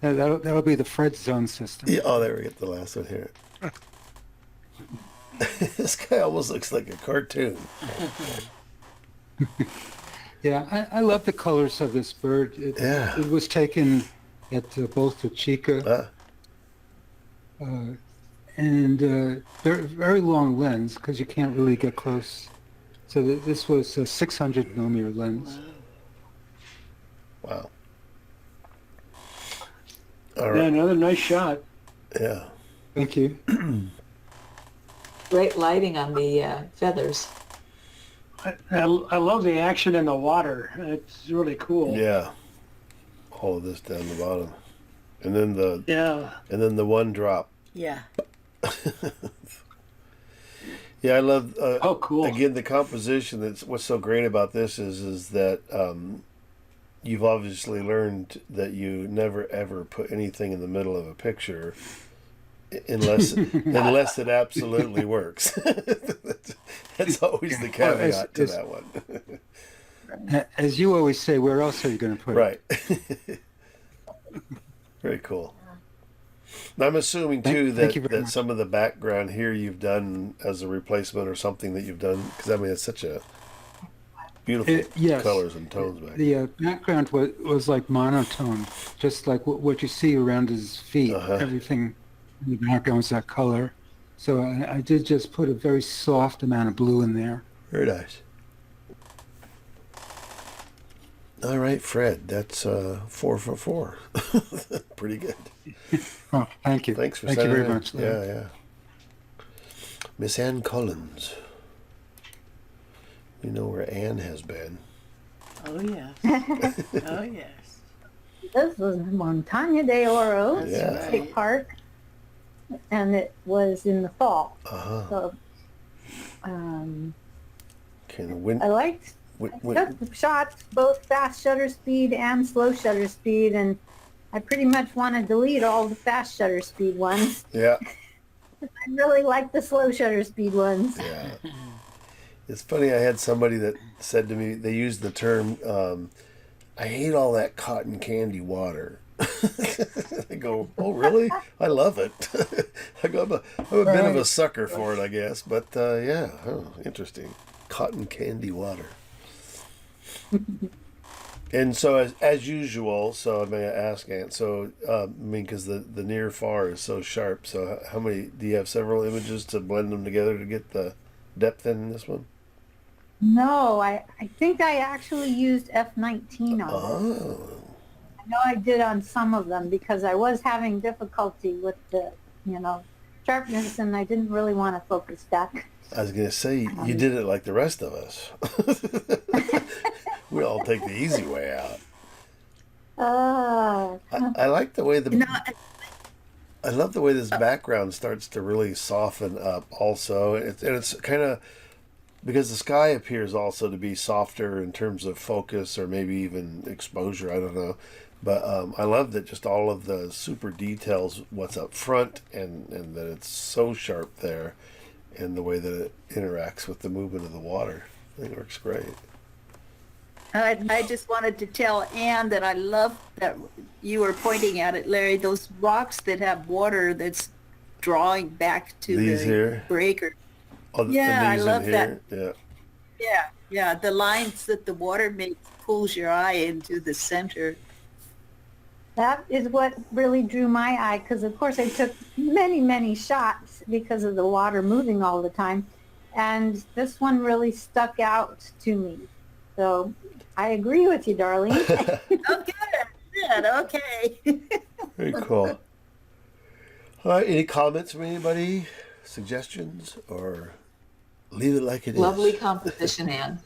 That'll be the Fred zone system. Yeah, there we get the last one here. This guy almost looks like a cartoon. Yeah, I love the colors of this bird. It was taken at both the Chica and very, very long lens because you can't really get close. So this was a 600 millimeter lens. Wow. All right. Yeah, another nice shot. Yeah. Thank you. Great lighting on the feathers. I love the action in the water. It's really cool. Yeah. All of this down the bottom. And then the one drop. Yeah. Yeah, I love cool. Again, the composition. That's what's so great about this is that you've obviously learned that you never ever put anything in the middle of a picture unless it absolutely works. That's always the caveat to that one. As you always say, where else are you going to put it? Right. Very cool. I'm assuming too that some of the background here you've done as a replacement or something that you've done, because I mean it's such a beautiful colors and tones back. The background was like monotone, just like what you see around his feet. Everything in the background was that color. So I did just put a very soft amount of blue in there. Very nice. All right, Fred, that's 4 for 4. Pretty good. Oh, thank you. Thanks for thank you very much. Larry. Yeah. Miss Ann Collins. You know where Ann has been. Oh, yes. Oh, yes. This was Montaña de Oro State Park, and it was in the fall. So, I liked took shots, both fast shutter speed and slow shutter speed, and I pretty much want to delete all the fast shutter speed ones. Yeah. I really like the slow shutter speed ones. Yeah. It's funny, I had somebody that said to me, they used the term, I hate all that cotton candy water. I go, oh, really? I love it. I go, I'm a bit of a sucker for it, I guess. But, interesting. Cotton candy water. And so, as usual, so I may ask, Aunt, so, because the near far is so sharp, so do you have several images to blend them together to get the depth in this one? No, I think I actually used F19 on this. Oh. I know I did on some of them because I was having difficulty with the, sharpness, and I didn't really want to focus that. I was gonna say you did it like the rest of us. We all take the easy way out. I like the way I love the way this background starts to really soften up. Also, it's kind of because the sky appears also to be softer in terms of focus or maybe even exposure. I don't know, but I love that just all of the super details, what's up front, and that it's so sharp there, and the way that it interacts with the movement of the water. I think it works great. I just wanted to tell Anne that I love that you were pointing at it, Larry, those rocks that have water that's drawing back to These the here? breaker. Oh, Yeah, I these in love here? that. Yeah. Yeah, the lines that the water makes pulls your eye into the center. That is what really drew my eye because, of course, I took many, many shots because of the water moving all the time. And this one really stuck out to me. So I agree with you, Darlene. Oh, good, okay. Very cool. All right, any comments from anybody? Suggestions? Or leave it like it is? Lovely composition, Anne.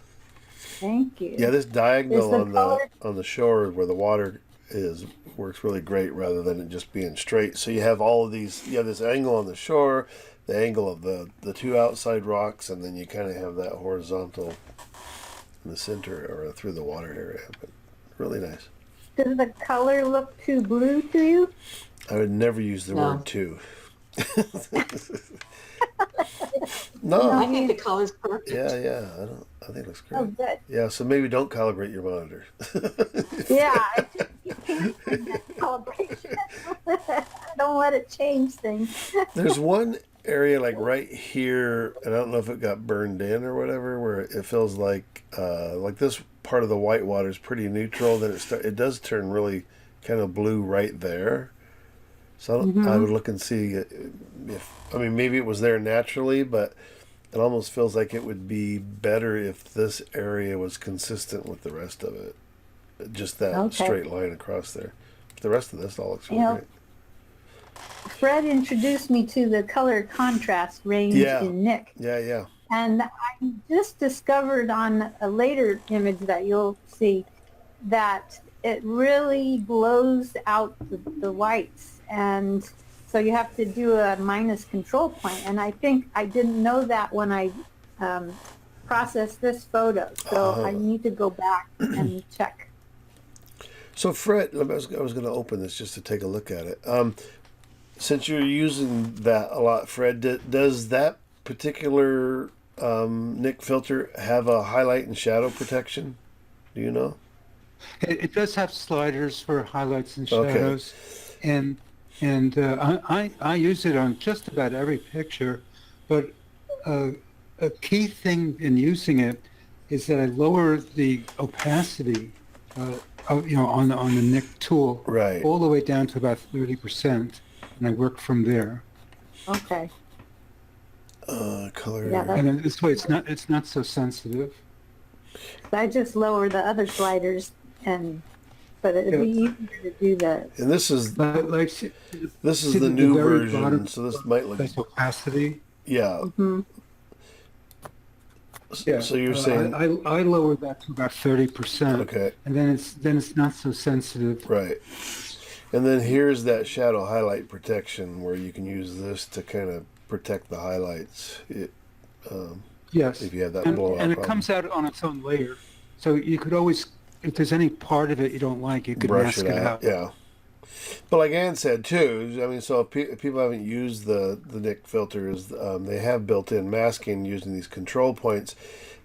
Thank you. Yeah, this diagonal Is the on the shore where the water is works really great rather than it just being straight. So you have all of these, you have this angle on the shore, the angle of the two outside rocks, and then you kind of have that horizontal in the center or through the water area. But really nice. Does the color look too blue to you? I would never use the No. word "too." No. I think the color's perfect. Yeah. I think it looks great. Oh, good. Yeah, so maybe don't calibrate your monitor. Yeah, I just can't bring that calibration. Don't let it change things. There's one area like right here, and I don't know if it got burned in or whatever, where it feels like this part of the white water is pretty neutral. Then it does turn really kind of blue right there. So I would look and see if maybe it was there naturally, but it almost feels like it would be better if this area was consistent with the rest of it. Just that straight line across there. The rest of this all looks really great. Fred introduced me to the color contrast range in Nick. Yeah. And I just discovered on a later image that you'll see that it really blows out the whites. And so you have to do a minus control point. And I think I didn't know that when I processed this photo. So I need to go back and check. So Fred, I was going to open this just to take a look at it. Since you're using that a lot, Fred, does that particular Nick filter have a highlight and shadow protection? Do you know? It does have sliders for highlights and shadows, and I use it on just about every picture. But a key thing in using it is that I lower the opacity, on the Nick tool, all the way down to about 30%, and I work from there. Okay. Color. Yeah, and this way, it's not so sensitive. I just lower the other sliders, but it'd be easier to do that. And this is this is see the new very version, bottom, so this might look. that's opacity. Yeah. Mm-hmm. Yeah. So you're saying I lower that to about 30%. Okay. And then it's not so sensitive. Right. And then here's that shadow highlight protection where you can use this to kind of protect the highlights. Yes. If you have that and blowout it problem. comes out on its own layer, so you could always, if there's any part of it you don't like, you could brush mask it it out. out. Yeah. But like Ann said too, so if people haven't used the Nick filters, they have built-in masking using these control points.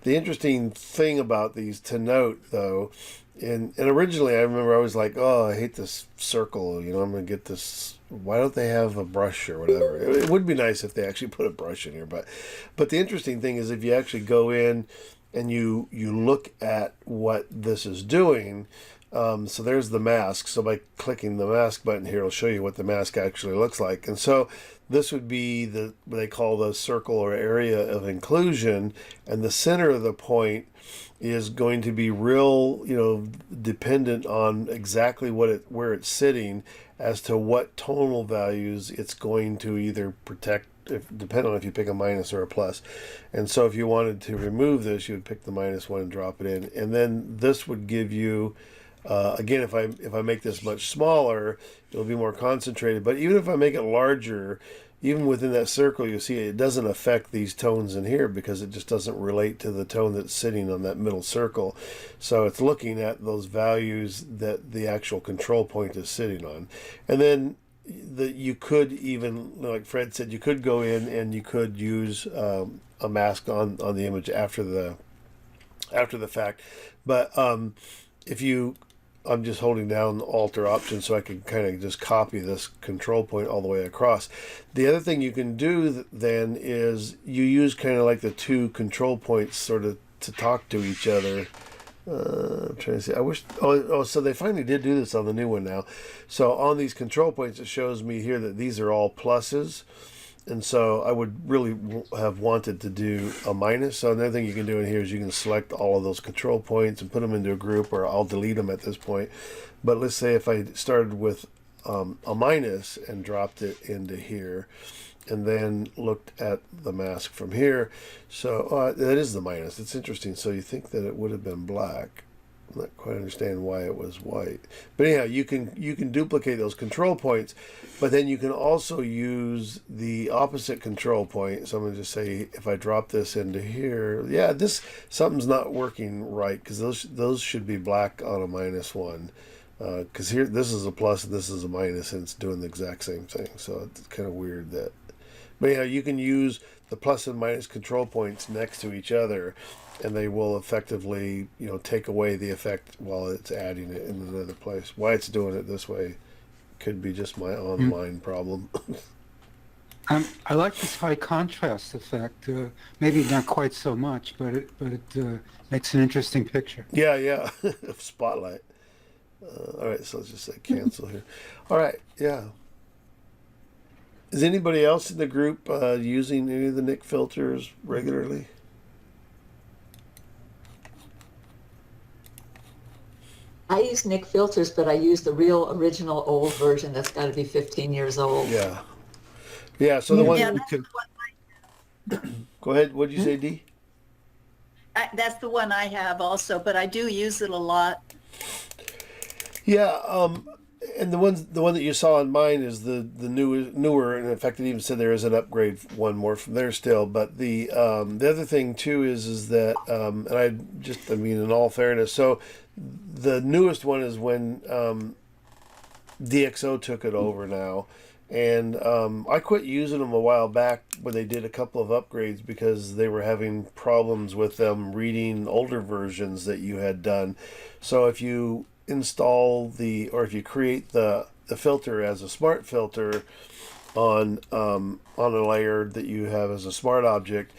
The interesting thing about these to note, though, and originally I remember I was like, oh, I hate this circle. I'm going to get this. Why don't they have a brush or whatever? It would be nice if they actually put a brush in here. But the interesting thing is if you actually go in and you look at what this is doing. So there's the mask. So by clicking the mask button here, it'll show you what the mask actually looks like. And so this would be what they call the circle or area of inclusion, and the center of the point is going to be real, dependent on exactly where it's sitting as to what tonal values it's going to either protect, depending on if you pick a minus or a plus. And so if you wanted to remove this, you would pick the -1 and drop it in. And then this would give you, again, if I make this much smaller, it'll be more concentrated. But even if I make it larger, even within that circle, you'll see it doesn't affect these tones in here because it just doesn't relate to the tone that's sitting on that middle circle. So it's looking at those values that the actual control point is sitting on. And then you could even, like Fred said, you could go in and you could use a mask on the image after the fact. But if you, I'm just holding down the Alt or Option so I can kind of just copy this control point all the way across. The other thing you can do then is you use kind of like the two control points sort of to talk to each other. I'm trying to see. I wish. So they finally did do this on the new one now. So on these control points, it shows me here that these are all pluses. And so I would really have wanted to do a minus. So another thing you can do in here is you can select all of those control points and put them into a group, or I'll delete them at this point. But let's say if I started with a minus and dropped it into here, and then looked at the mask from here. So that is the minus. It's interesting. So you think that it would have been black. I'm not quite understand why it was white. But anyhow, you can duplicate those control points, but then you can also use the opposite control point. So I'm going to just say, if I drop this into here, yeah, something's not working right, because those should be black on a -1. Because here, this is a plus and this is a minus, and it's doing the exact same thing. So it's kind of weird that. But yeah, you can use the plus and minus control points next to each other, and they will effectively, take away the effect while it's adding it in another place. Why it's doing it this way could be just my online problem. I like this high contrast effect. Maybe not quite so much, but it makes an interesting picture. Yeah. Spotlight. All right, so let's just say cancel here. All right, yeah. Is anybody else in the group using any of the Nik filters regularly? I use Nik filters, but I use the real original old version that's got to be 15 years old. Yeah. So the one Yeah, that we could. Go ahead. What did you say, Dee? That's the one I have also, but I do use it a lot. Yeah, and the one that you saw on mine is the newer, and in fact, it even said there is an upgrade one more from there still. But the other thing too is that, and I mean, in all fairness, so the newest one is when DxO took it over now, and I quit using them a while back when they did a couple of upgrades because they were having problems with them reading older versions that you had done. So if you install or if you create the filter as a smart filter on a layer that you have as a smart object,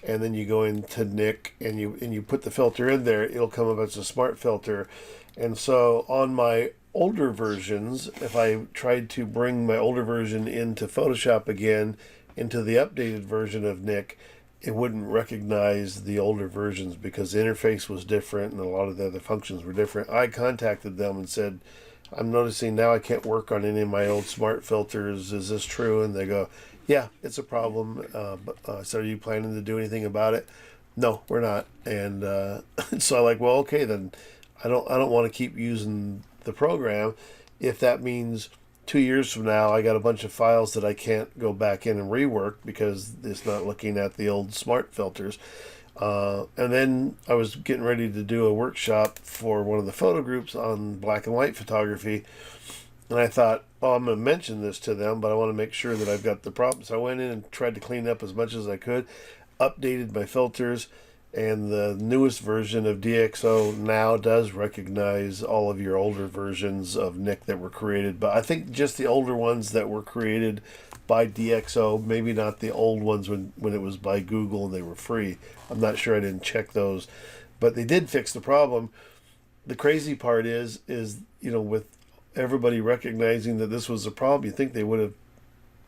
and then you go into Nik and you put the filter in there, it'll come up as a smart filter. And so on my older versions, if I tried to bring my older version into Photoshop again, into the updated version of Nik, it wouldn't recognize the older versions because the interface was different and a lot of the other functions were different. I contacted them and said, I'm noticing now I can't work on any of my old smart filters. Is this true? And they go, yeah, it's a problem. So are you planning to do anything about it? No, we're not. And so I'm like, well, okay, then I don't want to keep using the program if that means 2 years from now I got a bunch of files that I can't go back in and rework because it's not looking at the old smart filters. And then I was getting ready to do a workshop for one of the photo groups on black and white photography, and I thought, oh, I'm going to mention this to them, but I want to make sure that I've got the problem. So I went in and tried to clean up as much as I could, updated my filters, And the newest version of DxO now does recognize all of your older versions of Nick that were created, but I think just the older ones that were created by DxO, maybe not the old ones when it was by Google and they were free. I'm not sure, I didn't check those, but they did fix the problem. The crazy part is with everybody recognizing that this was a problem, you think they would have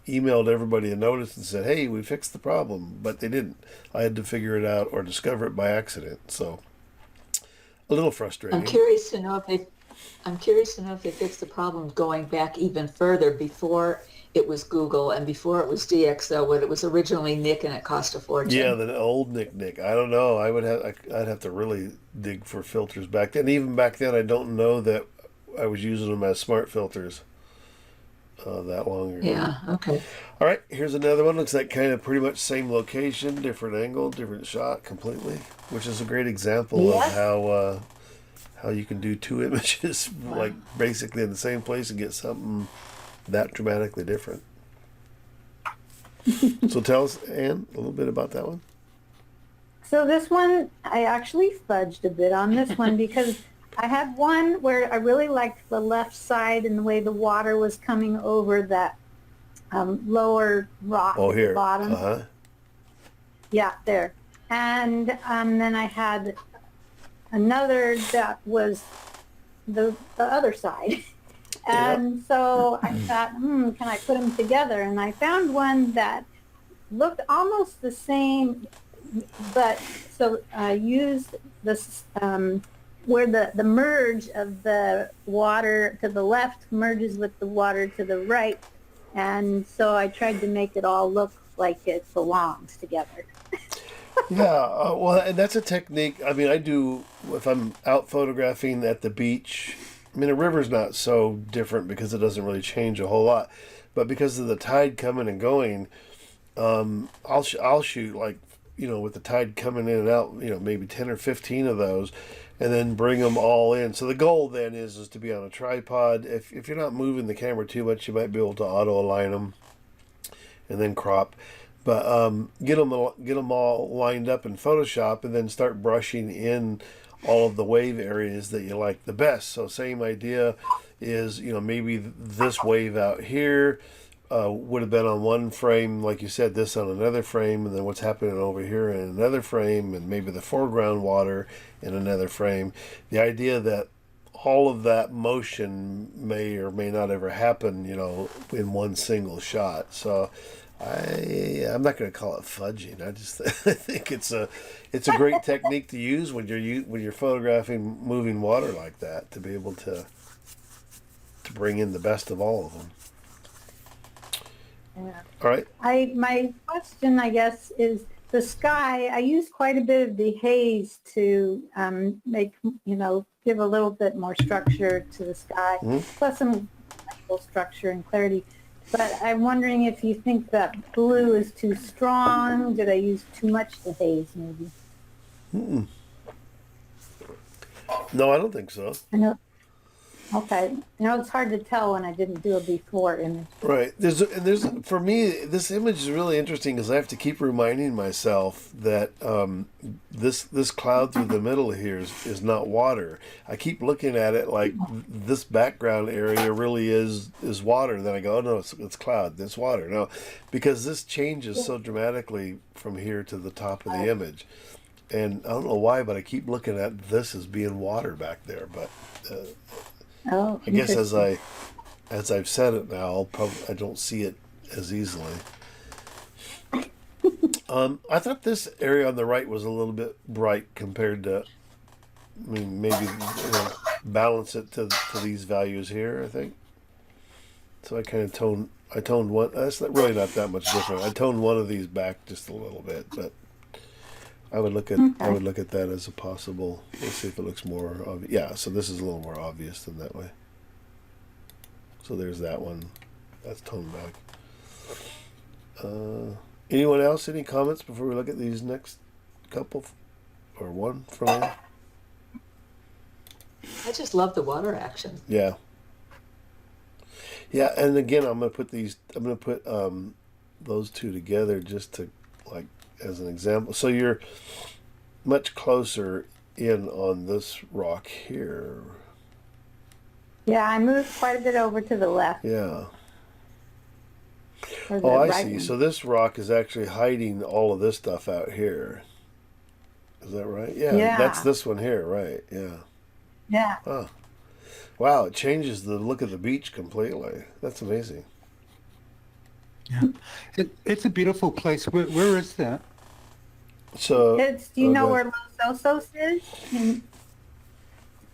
emailed everybody a notice and said, "Hey, we fixed the problem," but they didn't. I had to figure it out or discover it by accident. So a little frustrating. I'm curious to know if they fixed the problem going back even further, before it was Google and before it was DxO, when it was originally Nick and it cost a fortune. Yeah, the old Nick. I don't know. I'd have to really dig for filters back then. Even back then, I don't know that I was using them as smart filters that long ago. Yeah. Okay. All right, here's another one. Looks like kind of pretty much same location, different angle, different shot completely, which is a great example of how you can do two images like basically in the same place and get something that dramatically different. So tell us, Ann, a little bit about that one. So this one, I actually fudged a bit on this one because I had one where I really liked the left side and the way the water was coming over that lower rock at the bottom. Uh-huh. Yeah, there. And then I had another that was the other side. And so I thought, can I put them together? And I found one that looked almost the same, but so I used this where the merge of the water to the left merges with the water to the right. And so I tried to make it all look like it belongs together. Yeah, well, and that's a technique. I mean, I do, if I'm out photographing at the beach, I mean, a river's not so different because it doesn't really change a whole lot. But because of the tide coming and going, I'll shoot like, with the tide coming in and out, maybe 10 or 15 of those, and then bring them all in. So the goal then is to be on a tripod. If you're not moving the camera too much, you might be able to auto align them and then crop. But get them all lined up in Photoshop and then start brushing in all of the wave areas that you like the best. So same idea is, maybe this wave out here would have been on one frame, like you said, this on another frame, and then what's happening over here in another frame, and maybe the foreground water in another frame. The idea that all of that motion may or may not ever happen, in one single shot. So I'm not going to call it fudging. I think it's a great technique to use when you're photographing moving water like that, to be able to bring in the best of all of them. Yeah. All right. My question, I guess, is the sky. I use quite a bit of the haze to make, give a little bit more structure to the sky, plus some structure and clarity. But I'm wondering if you think that blue is too strong. Did I use too much the haze, maybe? No, I don't think so. I know. Okay. It's hard to tell when I didn't do a before image. Right. There's for me, this image is really interesting because I have to keep reminding myself that this cloud through the middle here is not water. I keep looking at it like this background area really is water. Then I go, oh no, it's cloud. It's water. No, because this changes so dramatically from here to the top of the image, and I don't know why, but I keep looking at this as being water back there, but. I guess as I've said it now, I don't see it as easily. I thought this area on the right was a little bit bright compared to, maybe balance it to these values here, I think. So I kind of toned one. That's really not that much different. I toned one of these back just a little bit, but I would look at that as a possible. Let's see if it looks more obvious. Yeah, so this is a little more obvious than that way. So there's that one. That's toned back. Anyone else? Any comments before we look at these next couple, or one from you? I just love the water action. Yeah. Yeah, and again, I'm gonna put those two together just to as an example. So much closer in on this rock here. Yeah, I moved quite a bit over to the left. Yeah. Or the Oh, I right see. one. So this rock is actually hiding all of this stuff out here. Is that right? Yeah, Yeah. that's this one here, right? Yeah. Yeah. Oh. Wow, it changes the look of the beach completely. That's amazing. Yeah. It's a beautiful place. Where is that? So, Do you know where Los Osos is?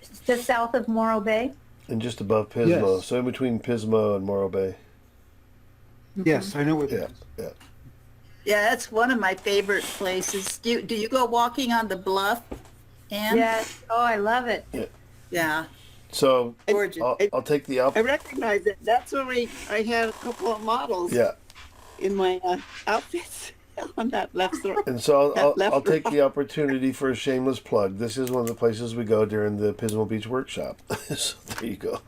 It's just south of Morro Bay. and just above Pismo. Yes. So in between Pismo and Morro Bay. Yes, I know what. Yeah, yeah. Yeah, that's one of my favorite places. Do you go walking on the bluff, Anne? Yes. Oh, I love it. Yeah. So Gorgeous. I'll take the up. I recognize it. That's where I had a couple of models Yeah, in my outfits on that left throat. and so That left I'll take row. the opportunity for a shameless plug. This is one of the places we go during the Pismo Beach workshop. So there you go.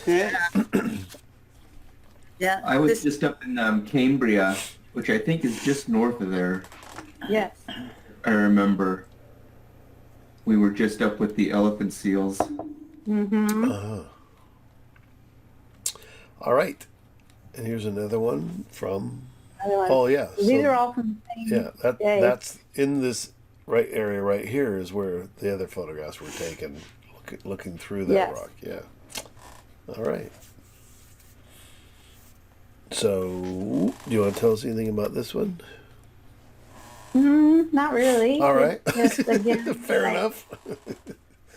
Yeah. Yeah. I was just up in Cambria, which I think is just north of there. Yes. I remember. We were just up with the elephant seals. Mm-hmm. All right, and here's another one from. Otherwise, Oh yeah. these so- are all from the same Yeah, day. that's in this right area right here is where the other photographs were taken, looking through that Yes. rock. Yeah. All right. So, do you want to tell us anything about this one? Not really. All right. It's just, again, Fair enough.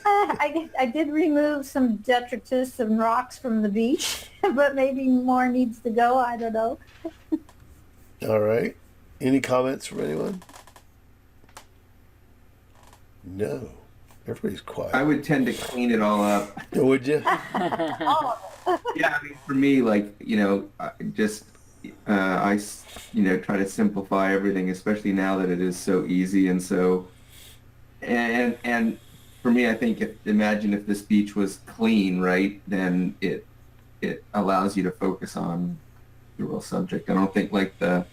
I did remove some detritus and rocks from the beach, but maybe more needs to go. I don't know. All right. Any comments from anyone? No. Everybody's quiet. I would tend to clean it all up. Would you? Yeah, I mean, for me, like, try to simplify everything, especially now that it is so easy and so, and for me, I think imagine if this beach was clean, right? Then it allows you to focus on the real subject. I don't think like the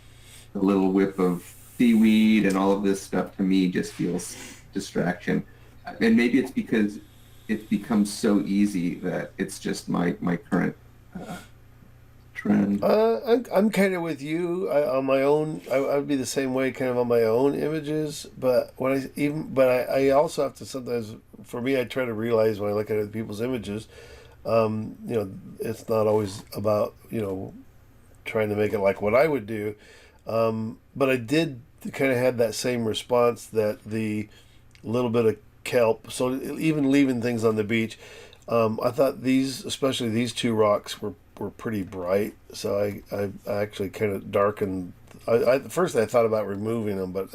little whip of seaweed and all of this stuff to me just feels distraction. And maybe it's because it becomes so easy that it's just my current trend. I'm kind of with you on my own. I would be the same way, kind of on my own images. But I also have to sometimes. For me, I try to realize when I look at other people's images, it's not always about trying to make it like what I would do. But I did kind of had that same response that the little bit of kelp. So even leaving things on the beach, I thought especially these two rocks were pretty bright. So I actually kind of darkened. At first I thought about removing them, but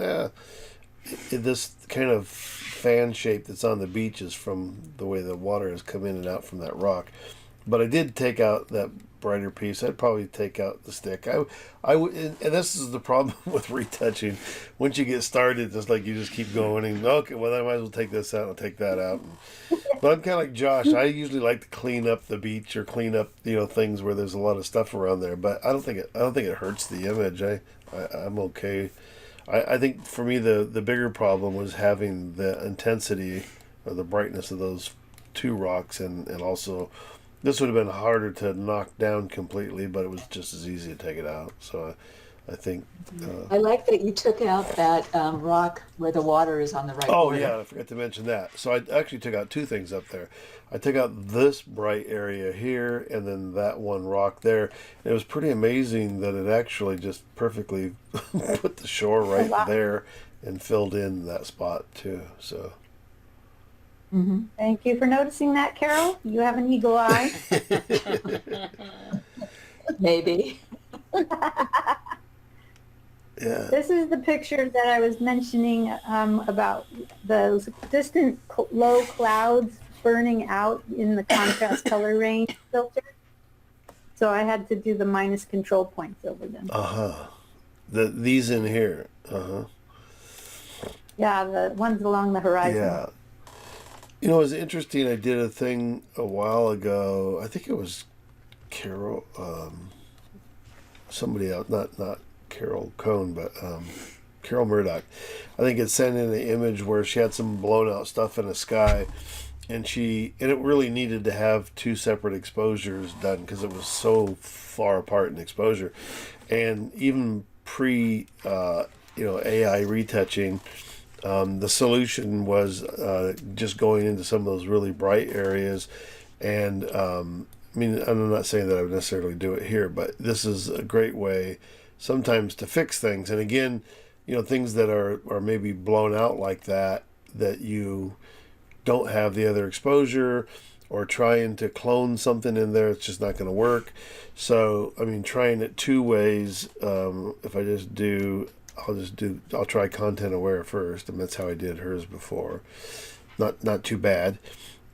this kind of fan shape that's on the beach is from the way the water has come in and out from that rock. But I did take out that brighter piece. I'd probably take out the stick. I would, and this is the problem with retouching. Once you get started, it's like you just keep going and okay, well I might as well take this out and take that out. But I'm kind of like Josh. I usually like to clean up the beach or clean up things where there's a lot of stuff around there. But I don't think it hurts the image. I'm okay. I think for me the bigger problem was having the intensity or the brightness of those two rocks and also. This would have been harder to knock down completely, but it was just as easy to take it out. So I think... I like that you took out that rock where the water is on the right border. Yeah, I forgot to mention that. So I actually took out two things up there. I took out this bright area here and then that one rock there. And it was pretty amazing that it actually just perfectly put the shore right there and filled in that spot too. So... Mm-hmm. Thank you for noticing that, Carol. You have an eagle eye. Maybe. Yeah. This is the picture that I was mentioning about those distant low clouds burning out in the contrast color range filter. So I had to do the minus control points over them. These in here. Yeah, the ones along the horizon. Yeah. It was interesting. I did a thing a while ago. I think it was Carol, somebody else, not Carol Cohn, but Carol Murdoch. I think it sent in an image where she had some blown out stuff in the sky, and it really needed to have two separate exposures done because it was so far apart in exposure, and even pre AI retouching. The solution was just going into some of those really bright areas. And I mean, I'm not saying that I would necessarily do it here, but this is a great way sometimes to fix things. And again, things that are maybe blown out like that you don't have the other exposure, or trying to clone something in there, it's just not going to work. So, I mean, trying it two ways, if I just do... I'll try content aware first, and that's how I did hers before. Not too bad.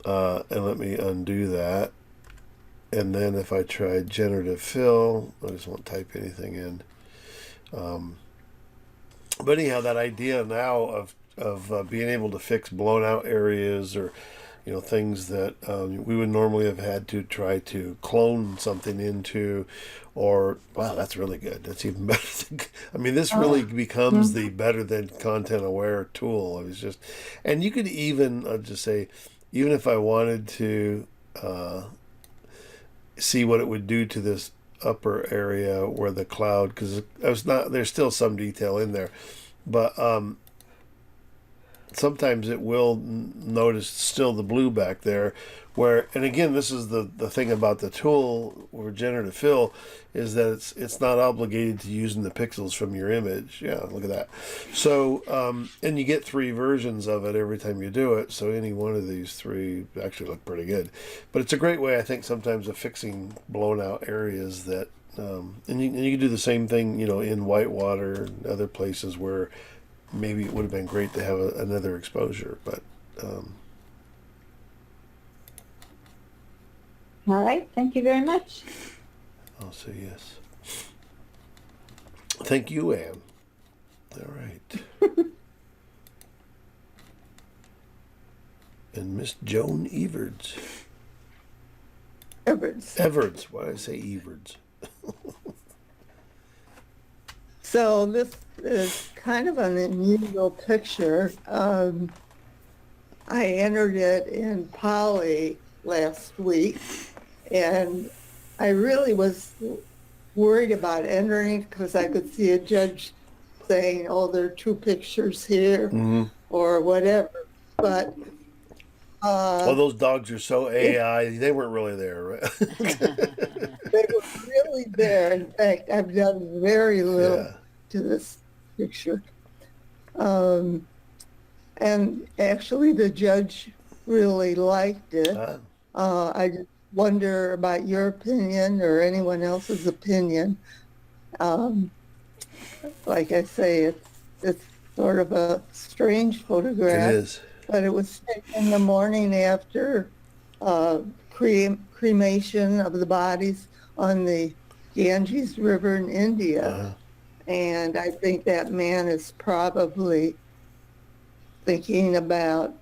And let me undo that. And then if I try generative fill, I just won't type anything in. But anyhow, that idea now of being able to fix blown out areas, or things that we would normally have had to try to clone something into, or wow, that's really good. That's even better. I mean, this really becomes the better than content aware tool. It was just, and you could even I'll just say, even if I wanted to see what it would do to this upper area where the cloud, because there's still some detail in there, but sometimes it will notice still the blue back there, and again, this is the thing about the tool or generative fill, is that it's not obligated to using the pixels from your image. Yeah, look at that. So and you get 3 versions of it every time you do it, so any one of these 3 actually look pretty good. But it's a great way, I think, sometimes of fixing blown out areas that and you can do the same thing in whitewater and other places where maybe it would have been great to have another exposure, but all right, thank you very much. I'll say yes. Thank you, Anne. All right. And Miss Joan Everts. Everts. Why did I say Everts? So this is kind of an unusual picture. I entered it in Poly last week, and I really was worried about entering because I could see a judge saying, oh, there are 2 pictures here, or whatever. But those dogs are so AI, they weren't really there, right? They were really there. In fact, I've done very little to this picture. And actually, the judge really liked it. I just wonder about your opinion or anyone else's opinion. Like I say, it's sort of a strange photograph. It is. But it was taken the morning after cremation of the bodies on the Ganges River in India. And I think that man is probably thinking about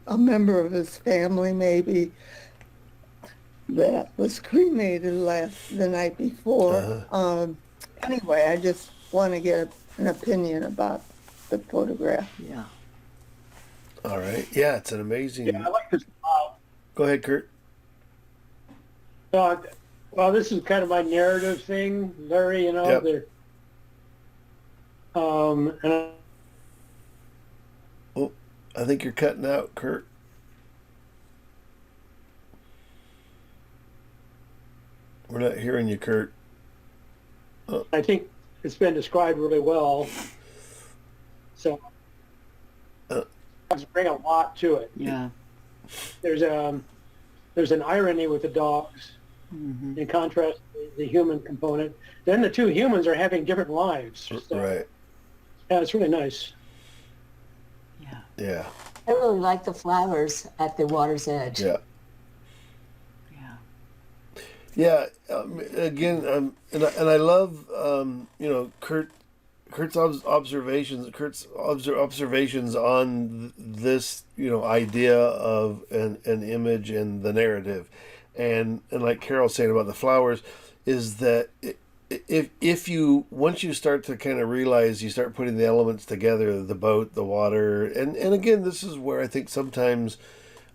a member of his family maybe that was cremated the night before. Anyway, I just want to get an opinion about the photograph. Yeah. All right. Yeah, it's an amazing... Yeah, I like this. Go ahead, Kurt. Well, this is kind of my narrative thing, Larry, and I think you're cutting out, Kurt. We're not hearing you, Kurt. I think it's been described really well. So dogs bring a lot to it. Yeah. There's an irony with the dogs, in contrast to the human component. Then the 2 humans are having different lives. So, right. Yeah, it's really nice. Yeah. Yeah. I really like the flowers at the water's edge. Yeah. Yeah. Again, and I love Kurt's observations on this idea of an image and the narrative, and like Carol's saying about the flowers, is that if you once you start to kind of realize, you start putting the elements together, the boat, the water, and again, this is where I think sometimes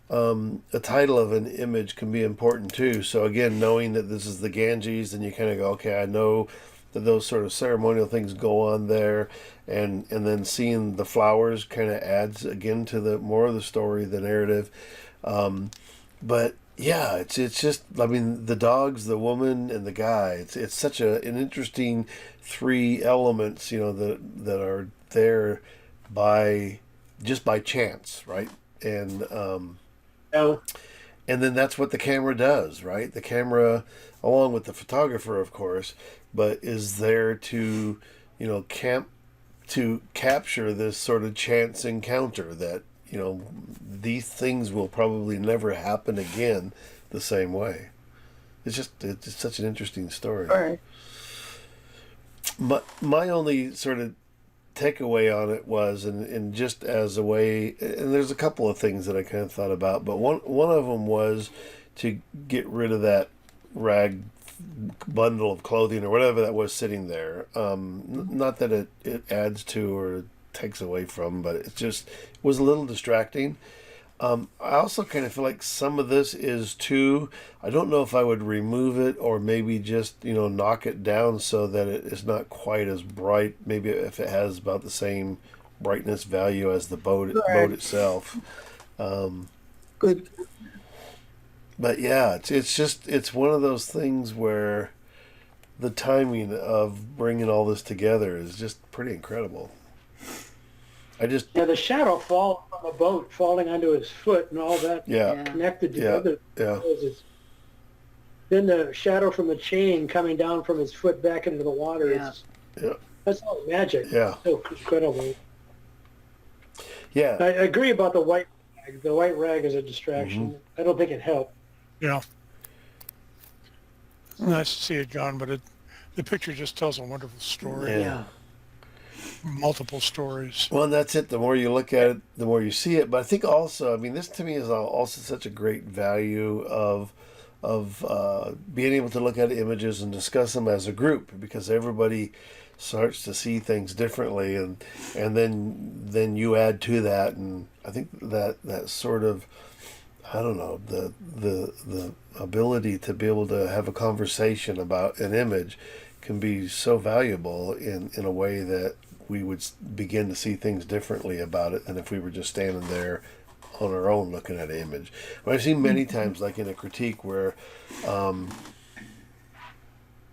a title of an image can be important too. So again, knowing that this is the Ganges, then you kind of go, okay, I know that those sort of ceremonial things go on there, and then seeing the flowers kind of adds again to the more of the story, the narrative. But yeah, it's just, I mean, the dogs, the woman, and the guy. It's such an interesting three elements, that are there by just by chance, right? And Oh, and then that's what the camera does, right? The camera, along with the photographer, of course, but is there to, to capture this sort of chance encounter that, these things will probably never happen again the same way. It's such an interesting story. All right. My only sort of takeaway on it was, and just as a way, and there's a couple of things that I kind of thought about, but one of them was to get rid of that rag bundle of clothing or whatever that was sitting there. Not that it adds to or takes away from, but it just was a little distracting. I also kind of feel like some of this is too, I don't know if I would remove it or maybe just, knock it down so that it is not quite as bright. Maybe if it has about the same brightness value as the boat itself. Good. But yeah, it's one of those things where the timing of bringing all this together is just pretty incredible. The shadow fall from the boat falling onto his foot and all that connected together. Yeah. Then the shadow from the chain coming down from his foot back into the water. Yeah. That's all magic. Yeah. So incredible. Yeah. I agree about the white rag. The white rag is a distraction. I don't think it helped. Yeah. Nice to see it, John, but the picture just tells a wonderful story. Yeah. Multiple stories. Well, and that's it. The more you look at it, the more you see it. But I think also, I mean, this to me is also such a great value of being able to look at images and discuss them as a group, because everybody starts to see things differently, and then you add to that, and I think that sort of, I don't know, the ability to be able to have a conversation about an image can be so valuable in a way that we would begin to see things differently about it than if we were just standing there on our own looking at an image. But I've seen many times, like in a critique, where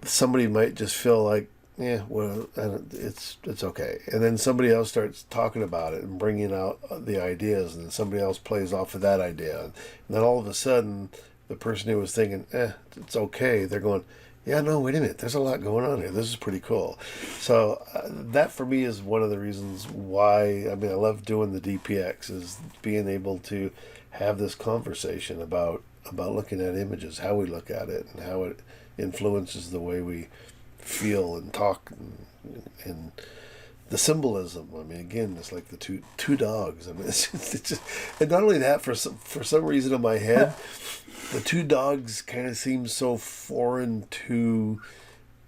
somebody might just feel like, it's okay, and then somebody else starts talking about it and bringing out the ideas, and then somebody else plays off of that idea, and then all of a sudden, the person who was thinking, it's okay, they're going, yeah, no, wait a minute, there's a lot going on here. This is pretty cool. So that for me is one of the reasons why, I love doing the DPX, is being able to have this conversation about looking at images, how we look at it, and how it influences the way we feel and talk, and the symbolism. Again, it's like the two dogs. It's just, and not only that, for some reason in my head, the two dogs kind of seem so foreign to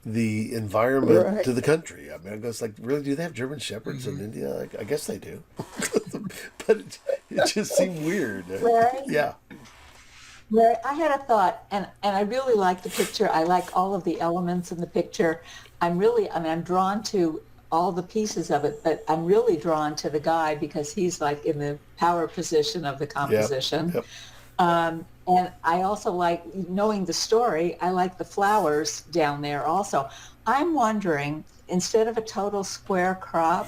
the environment, to the country. I guess, like, really, do they have German Shepherds in India? I guess they do. But it just seemed weird. Larry? Yeah. Larry, I had a thought, and I really like the picture. I like all of the elements in the picture. I'm drawn to all the pieces of it, but I'm really drawn to the guy because he's like in the power position of the composition. Yep. And I also like, knowing the story, I like the flowers down there also. I'm wondering, instead of a total square crop,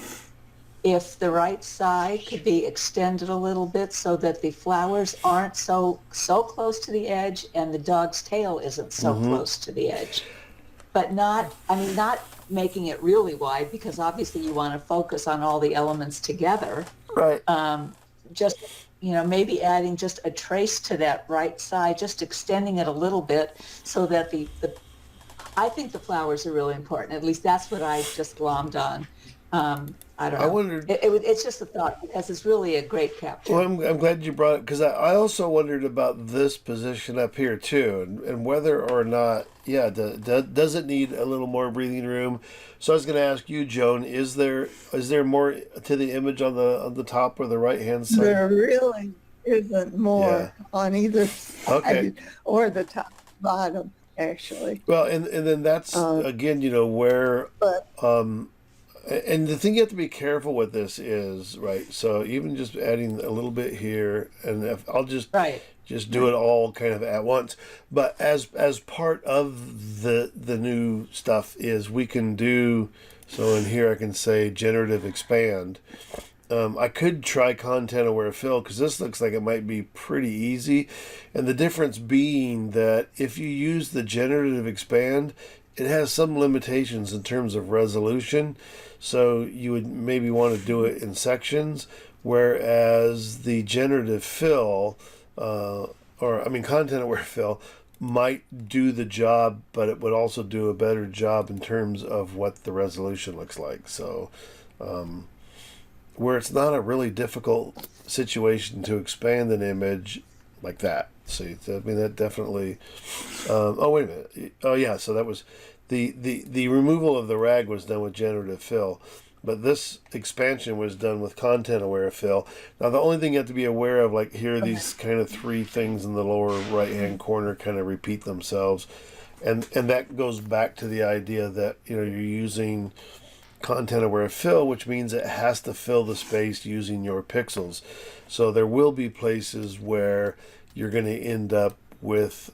if the right side could be extended a little bit so that the flowers aren't so close to the edge and the dog's tail isn't so close to the edge. But not making it really wide, because obviously you want to focus on all the elements together. Right. Just, maybe adding just a trace to that right side, just extending it a little bit so that I think the flowers are really important. At least that's what I just glommed on. I don't I know. wondered. It's just a thought because it's really a great capture. Well, I'm glad you brought it because I also wondered about this position up here too, and whether or not, yeah, does it need a little more breathing room? So I was going to ask you, Joan, is there more to the image on the top or the right hand side? There really isn't more Yeah. on either side Okay. or the top bottom, actually. Well, and then that's again, where But and the thing you have to be careful with this is, right, so even just adding a little bit here, and if I'll just Right. do it all kind of at once, but as part of the new stuff is we can do, so in here I can say generative expand. I could try content aware fill because this looks like it might be pretty easy, and the difference being that if you use the generative expand, it has some limitations in terms of resolution, so you would maybe want to do it in sections, whereas the generative fill, content aware fill, might do the job, but it would also do a better job in terms of what the resolution looks like. So, where it's not a really difficult situation to expand an image like that. See, I mean, that definitely. Oh, wait a minute. Oh, yeah. So that was the removal of the rag was done with generative fill, but this expansion was done with content aware fill. Now, the only thing you have to be aware of, like here, these kind of three things in the lower right hand corner kind of repeat themselves, and that goes back to the idea that you're using content aware fill, which means it has to fill the space using your pixels. So there will be places where you're going to end up with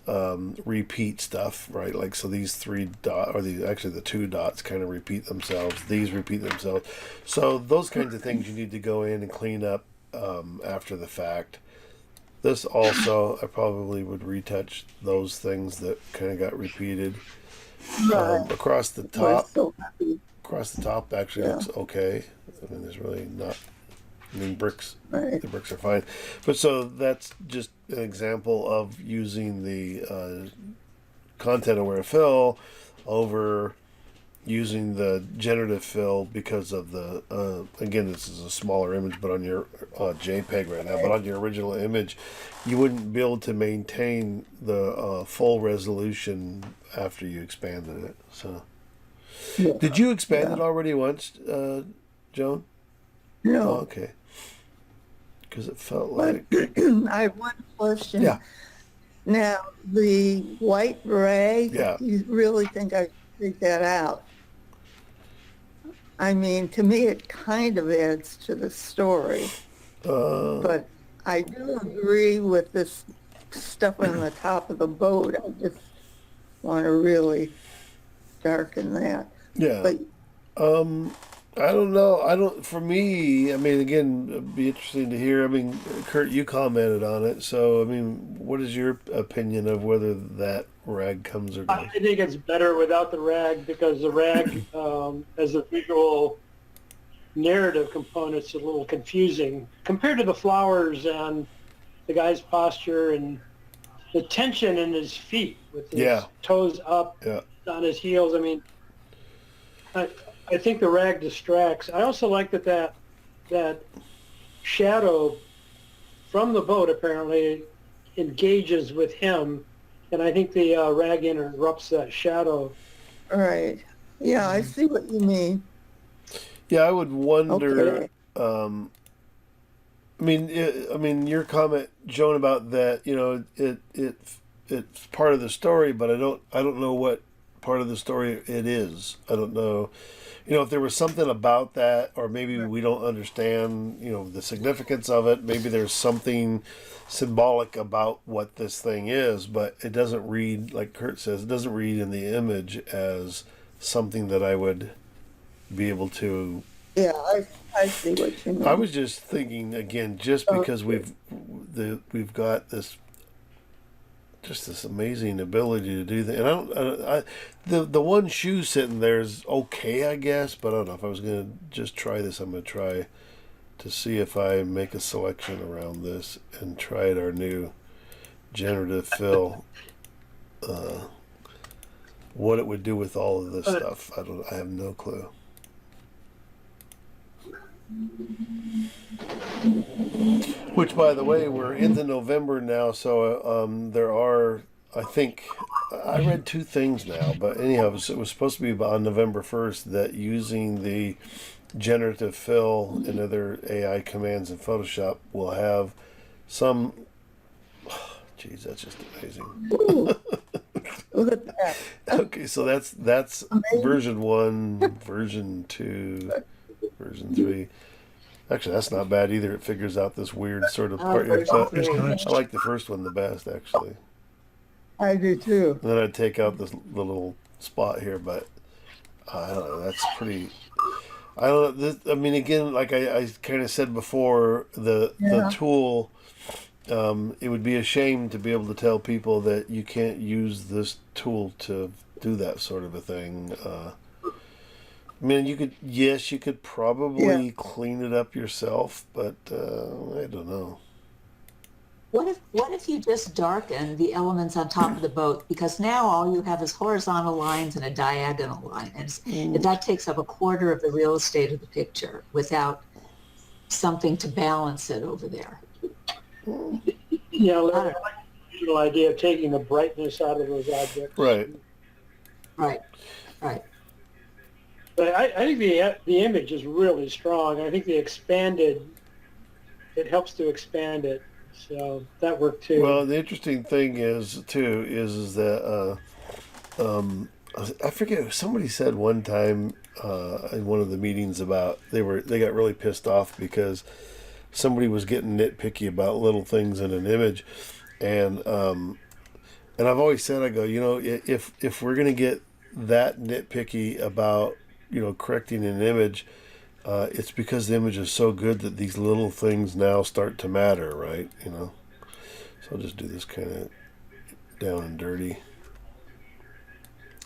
repeat stuff, right? Like, so these three dots, or the two dots kind of repeat themselves. These repeat themselves. So those kinds of things you need to go in and clean up after the fact. This also, I probably would retouch those things that kind of got repeated. Across the top. so happy. Across the top actually looks okay. I mean, there's really not. I mean, bricks. Right. The bricks are fine, but so that's just an example of using the content aware fill over using the generative fill because of the again, this is a smaller image, but on your JPEG right now, but on your original image, you wouldn't be able to maintain the full resolution after you expanded it. So. Yeah. Did you expand it already once, Joan? No. Oh, okay. Because it felt like. I have one question. Yeah. Now, the white rag, Yeah. you really think I should take that out? I mean, to me, it kind of adds to the story. But I do agree with this stuff on the top of the boat. I just want to really darken that. Yeah. But I don't know. For me, I mean, again, it'd be interesting to hear. I mean, Kurt, you commented on it. So, I mean, what is your opinion of whether that rag comes or goes? I think it's better without the rag because the rag, as a visual narrative component, is a little confusing compared to the flowers and the guy's posture and the tension in his feet with his toes up on his heels. I mean, I think the rag distracts. I also like that shadow from the boat apparently engages with him, and I think the rag interrupts that shadow. all right. Yeah, I see what you mean. Yeah, I would wonder. Okay. I mean, your comment, Joan, about that. It's part of the story, but I don't know what part of the story it is. I don't know. If there was something about that, or maybe we don't understand, the significance of it. Maybe there's something symbolic about what this thing is, but it doesn't read, like Kurt says, it doesn't read in the image as something that I would be able to. Yeah, I see what you mean. I was just thinking again, just because we've got this amazing ability to do that, and the one shoe sitting there is okay, I guess, but I don't know if I was gonna just try this. I'm gonna try to see if I make a selection around this and try our new generative fill. What it would do with all of this stuff, I have no clue. Which, by the way, we're into November now, so there are, I think, I read two things now, but anyhow, it was supposed to be on November 1st that using the generative fill and other AI commands in Photoshop will have some. Geez, that's just amazing. Ooh, look at that. Okay, so that's Amazing. version 1, version 2, version 3. Actually, that's not bad either. It figures out this weird sort of part. version But three. I like the first one the best, actually. I do too. And then I'd take out the little spot here, but I don't know. That's pretty. I don't know. I mean, again, like I kind of said before, the tool. It would be a shame to be able to tell people that you can't use this tool to do that sort of a thing. I mean, you could probably clean it up yourself, but I don't know. What if you just darken the elements on top of the boat? Because now all you have is horizontal lines and a diagonal line. And that takes up a quarter of the real estate of the picture without something to balance it over there. Yeah, Larry, I like the original idea of taking the brightness out of those objects. Right. Right. But I think the image is really strong. I think it helps to expand it. So that worked too. Well, the interesting thing is that I forget, somebody said one time in one of the meetings about they got really pissed off because somebody was getting nitpicky about little things in an image, and I've always said, I go, if we're gonna get that nitpicky about correcting an image, it's because the image is so good that these little things now start to matter, right? So I'll just do this kind of down and dirty.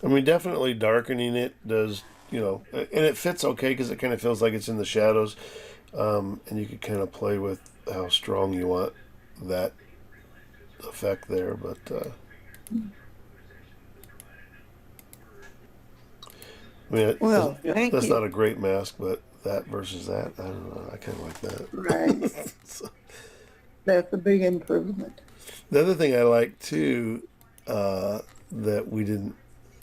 I mean, definitely darkening it does, and it fits okay because it kind of feels like it's in the shadows. And you could kind of play with how strong you want that effect there, but I mean, that's not a great mask, but that versus that, I don't know. I kind of like that. Right. So, That's a big improvement. the other thing I like too, that we didn't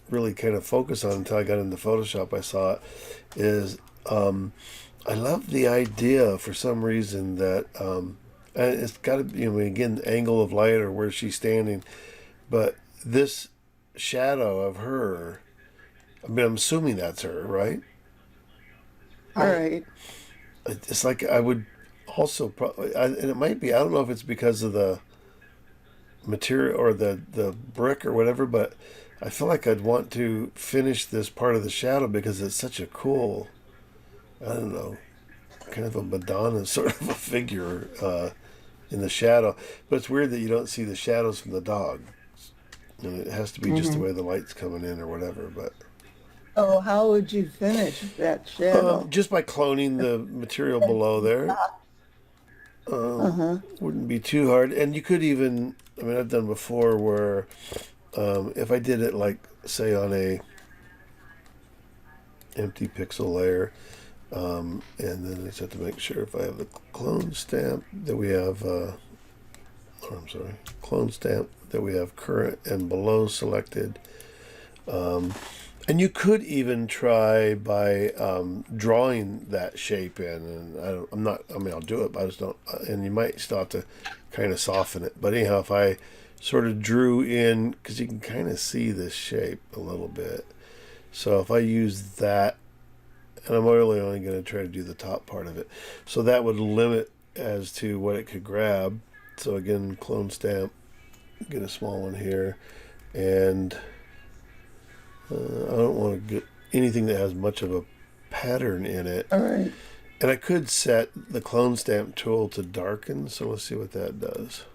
really kind of focus on until I got into Photoshop, I saw it, is I love the idea for some reason that, and it's got to be, again, the angle of light or where she's standing, but this shadow of her, I mean, I'm assuming that's her, right? All right. It's like I would also probably, and it might be, I don't know if it's because of the material or the brick or whatever, but I feel like I'd want to finish this part of the shadow because it's such a cool, I don't know, kind of a Madonna sort of a figure in the shadow. But it's weird that you don't see the shadows from the dog. And it has to be just the way the light's coming in or whatever. But Oh, how would you finish that shadow? just by cloning the material below there. Wouldn't be too hard. And you could even, I mean, I've done before where if I did it like, say, on a empty pixel layer, and then I just have to make sure if I have the clone stamp that we have, clone stamp that we have current and below selected. And you could even try by drawing that shape in, and I'll do it, but I just don't, and you might still have to kind of soften it. But anyhow, if I sort of drew in, because you can kind of see this shape a little bit. So if I use that, and I'm really only going to try to do the top part of it. So that would limit as to what it could grab. So again, clone stamp, get a small one here, and I don't want to get anything that has much of a pattern in it. All right. And I could set the clone stamp tool to darken, so let's see what that does.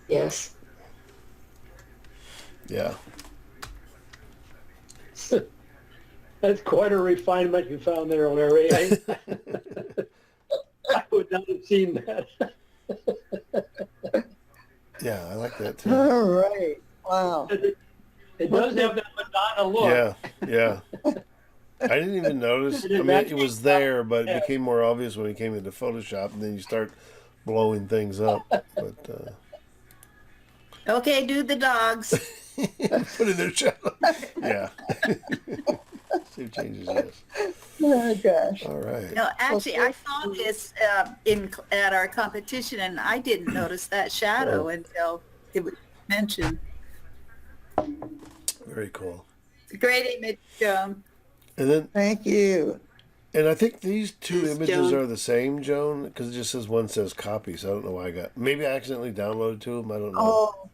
Yes. Yeah. That's quite a refinement you found there, Larry. I would not have seen that. Yeah, I like that too. All right. Wow. It does have that Donna look. Yeah, yeah. I didn't even notice. I mean, it was there, but it became more obvious when it came into Photoshop, and then you start blowing things up. But Okay, do the dogs. put in their shadow. Yeah. Save changes, yes. Oh, gosh. All right. No, actually, I saw this at our competition, and I didn't notice that shadow until it was mentioned. Very cool. It's a great image, Joan. And then, Thank you. and I think these two Yes, images Joan. are the same, Joan, because it just says one says copy, so I don't know why I got. Maybe I accidentally downloaded two of them. I don't know. Oh,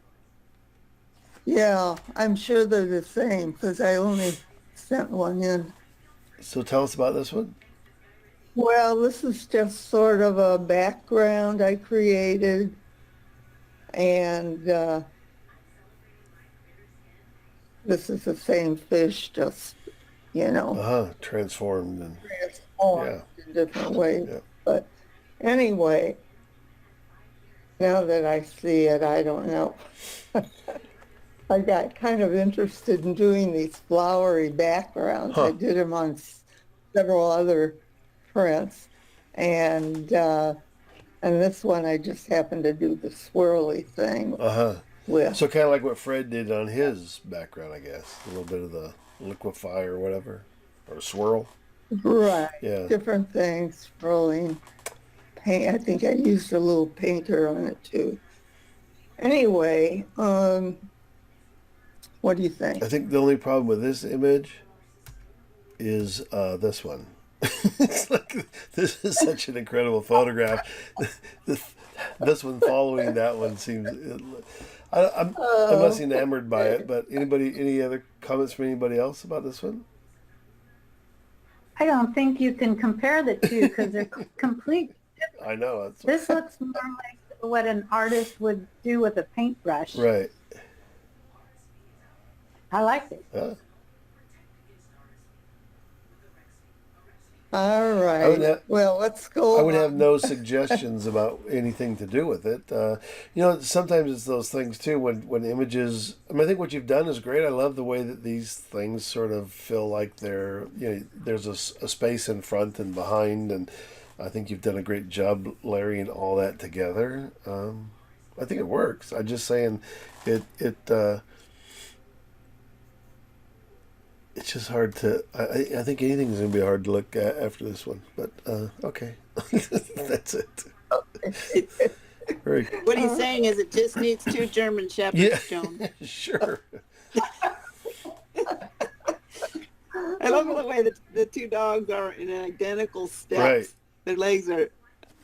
yeah, I'm sure they're the same because I only sent one in. So tell us about this one. Well, this is just sort of a background I created, and this is the same fish, just, Transformed and transformed in different ways. Yeah. But anyway, now that I see it, I don't know. I got kind of interested in doing these flowery backgrounds. I did them on several other prints, and this one I just happened to do the swirly thing with. So kind of like what Fred did on his background, I guess. A little bit of the liquefy or whatever, or swirl. Right. Yeah. Different things, swirling, paint. I think I used a little painter on it too. Anyway, what do you think? I think the only problem with this image is this one. It's like, this is such an incredible photograph. This one following that one seems. I'm less enamored by it, but any other comments from anybody else about this one? I don't think you can compare the two because they're complete. I know. This looks more like what an artist would do with a paintbrush. Right. I liked it. Yeah. All right. Well, let's go. I would have no suggestions about anything to do with it. Sometimes it's those things too. When images, I think what you've done is great. I love the way that these things sort of feel like they're, there's a space in front and behind, and I think you've done a great job layering all that together. I think it works. I'm just saying, it's just hard to. I think anything's gonna be hard to look at after this one. But okay, that's it. Very. What he's saying is it just needs two German shepherds, Joan. Sure. I love the way that the two dogs are in identical steps. Right. Their legs are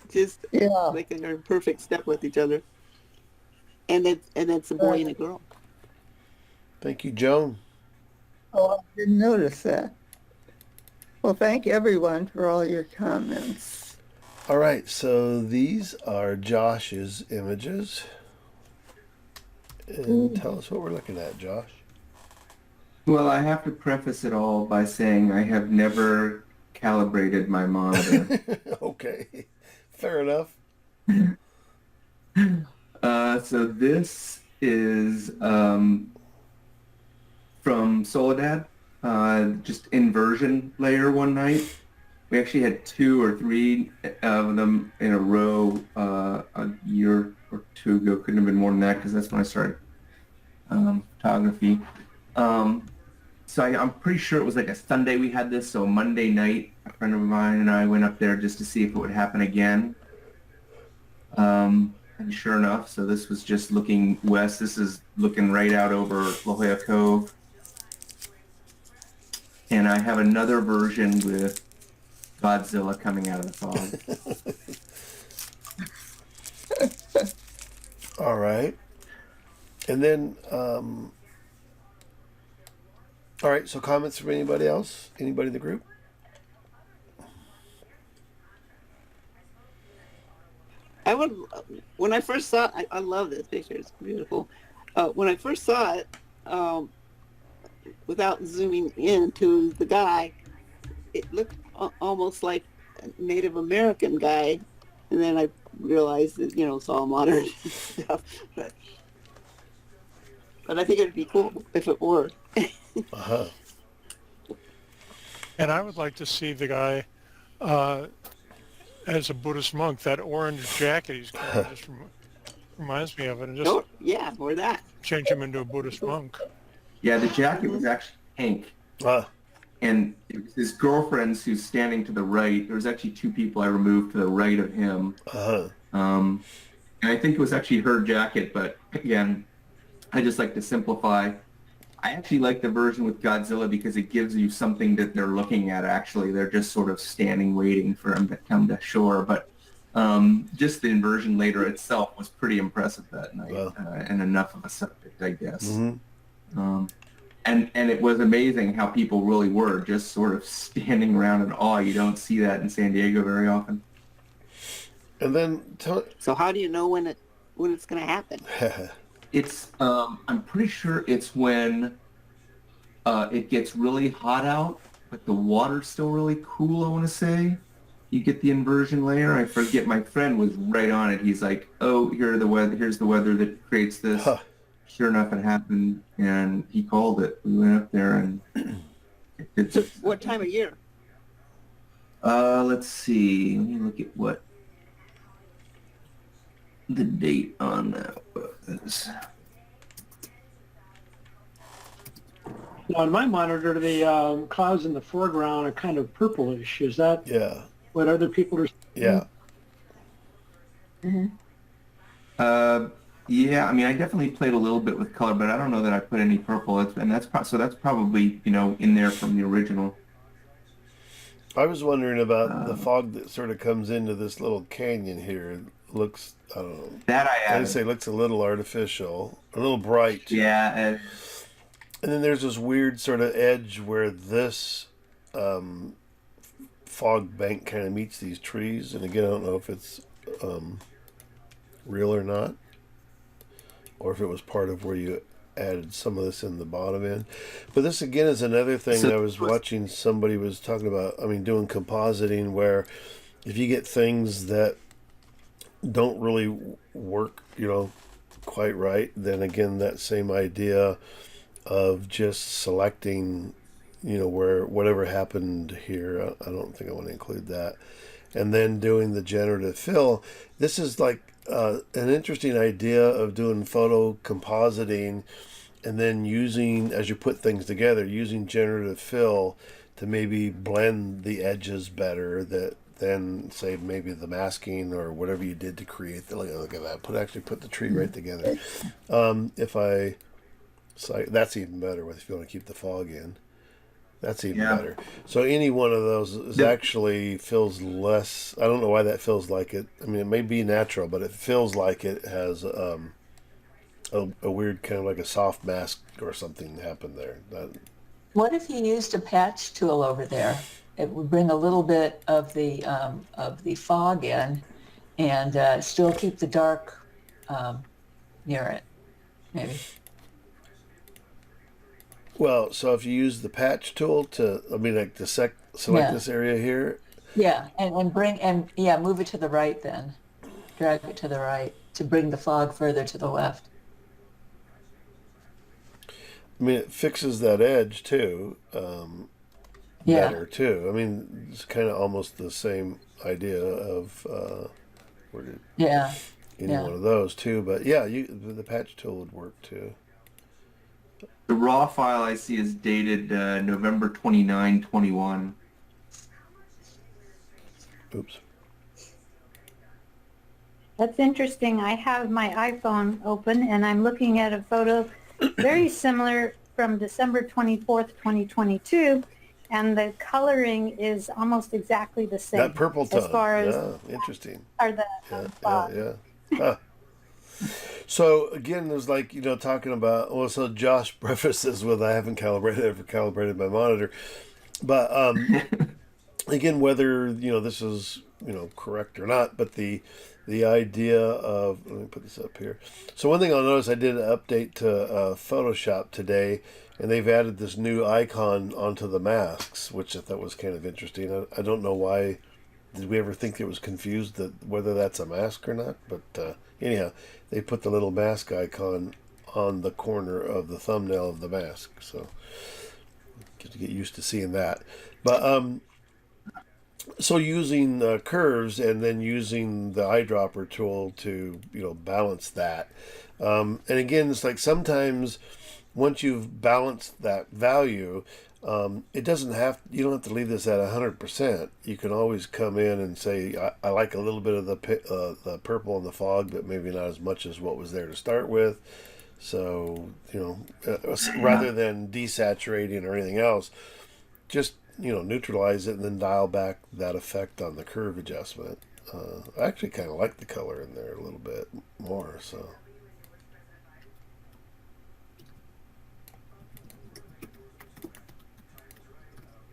just like they're in perfect step with each other. And it's a boy and a girl. Thank you, Joan. Oh, I didn't notice that. Well, thank everyone for all your comments. All right, so these are Josh's images. And tell us what we're looking at, Josh. Well, I have to preface it all by saying I have never calibrated my monitor. Okay, fair enough. So this is from Soledad, just inversion layer one night. We actually had 2 or 3 of them in a row a year or 2 ago. Couldn't have been more than that because that's when I started photography. So I'm pretty sure it was like a Sunday we had this. So Monday night, a friend of mine and I went up there just to see if it would happen again. And sure enough, so this was just looking west. This is looking right out over La Jolla Cove. And I have another version with Godzilla coming out of the fog. All right. And then, all right, so comments from anybody else? Anybody in the group? When I first saw it, I love this picture. It's beautiful. When I first saw it, without zooming in to the guy, it looked almost like a Native American guy. And then I realized that, it's all modern stuff. But I think it'd be cool if it were. Uh-huh. And I would like to see the guy as a Buddhist monk. That orange jacket he's carrying just reminds me of it. And just yeah, or that. change him into a Buddhist monk. Yeah, the jacket was actually pink. And it was his girlfriend's who's standing to the right. There was actually two people I removed to the right of him. And I think it was actually her jacket, but again, I just like to simplify. I actually like the version with Godzilla because it gives you something that they're looking at, actually. They're just sort of standing waiting for him to come to shore. But just the inversion later itself was pretty impressive that night, and enough of a subject, I guess. And it was amazing how people really were just sort of standing around in awe. You don't see that in San Diego very often. And then, so how do you know when it's going to happen? It's I'm pretty sure it's when it gets really hot out, but the water's still really cool. I want to say you get the inversion layer. I forget. My friend was right on it. He's like, "Oh, here's the weather that creates this." Sure enough, it happened, and he called it. We went up there and it did. So what time of year? Let's see. Let me look at what the date on that was. On my monitor, the clouds in the foreground are kind of purplish. Is that what other people are seeing? Yeah, I mean, I definitely played a little bit with color, but I don't know that I put any purple. That's probably in there from the original. I was wondering about the fog that sort of comes into this little canyon here. It looks, I don't know. That I'd say looks a little artificial, a little bright. Yeah. And then there's this weird sort of edge where this fog bank kind of meets these trees. And again, I don't know if it's real or not, or if it was part of where you added some of this in the bottom end. But this again is another thing that I was watching somebody was talking about, doing compositing, where if you get things that don't really work, quite right, then again, that same idea of just selecting, where whatever happened here, I don't think I want to include that. And then doing the generative fill. This is like an interesting idea of doing photo compositing and then using, as you put things together, using generative fill to maybe blend the edges better that then say maybe the masking or whatever you did to create the, look at that, put the tree right together. That's even better if you want to keep the fog in. That's even better. So any one of those is actually feels less. I don't know why that feels like it. I mean, it may be natural, but it feels like it has a weird kind of like a soft mask or something happened there. What if you used a patch tool over there? It would bring a little bit of the fog in, and still keep the dark near it, maybe. Well, so if you use the patch tool to, select this area here. Yeah, and move it to the right then. Drag it to the right to bring the fog further to the left. It fixes that edge too, better too. It's kind of almost the same idea of any one of those too. But yeah, the patch tool would work too. The raw file I see is dated November 29, 21. Oops. That's interesting. I have my iPhone open and I'm looking at a photo very similar from December 24th, 2022, and the coloring is almost exactly the same. That purple tone. As far as interesting. Or the Huh. So again, there's talking about, so Josh prefaces with, I haven't ever calibrated my monitor, but again, whether this is correct or not, but the idea of, let me put this up here. So one thing I'll notice, I did an update to Photoshop today, and they've added this new icon onto the masks, which I thought was kind of interesting. I don't know why. Did we ever think it was confused that whether that's a mask or not? But anyhow, they put the little mask icon on the corner of the thumbnail of the mask. So to get used to seeing that. But so using curves and then using the eyedropper tool to balance that. And again, it's like sometimes once you've balanced that value, you don't have to leave this at 100%. You can always come in and say, I like a little bit of the purple in the fog, but maybe not as much as what was there to start with. So, rather than desaturating or anything else, just, neutralize it and then dial back that effect on the curve adjustment. I actually kind of like the color in there a little bit more, so.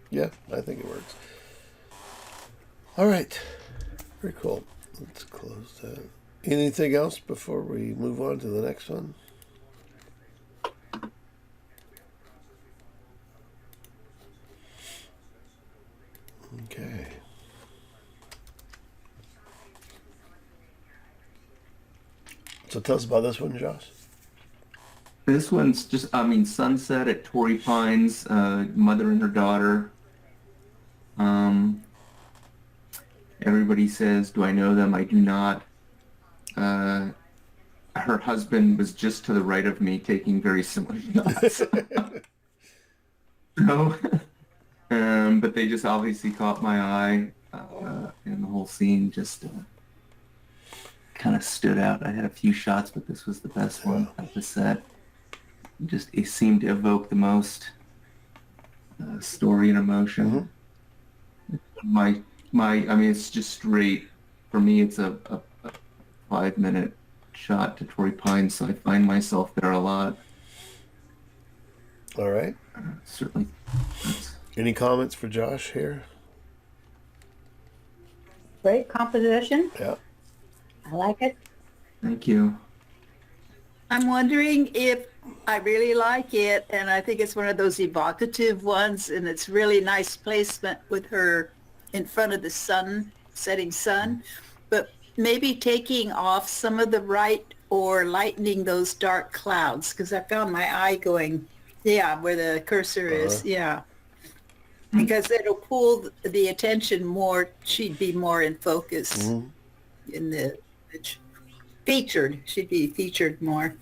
Yeah, I think it works. All right. Very cool. Let's close that. Anything else before we move on to the next one? Okay. So tell us about this one, Josh. This one's just, sunset at Torrey Pines, mother and her daughter. Everybody says, do I know them? I do not. Her husband was just to the right of me taking very similar shots. So, but they just obviously caught my eye, and the whole scene just kind of stood out. I had a few shots, but this was the best one of the set. It seemed to evoke the most story and emotion. Mm-hmm. It's just straight. For me, it's a 5-minute shot to Torrey Pines, so I find myself there a lot. All right. Certainly. Any comments for Josh here? Great composition. Yeah. I like it. Thank you. I'm wondering if I really like it, and I think it's one of those evocative ones, and it's really nice placement with her in front of the setting sun, but maybe taking off some of the right or lightening those dark clouds, because I found my eye going, where the cursor is, because it'll pull the attention more. She'd be more in focus in the featured. She'd be featured more.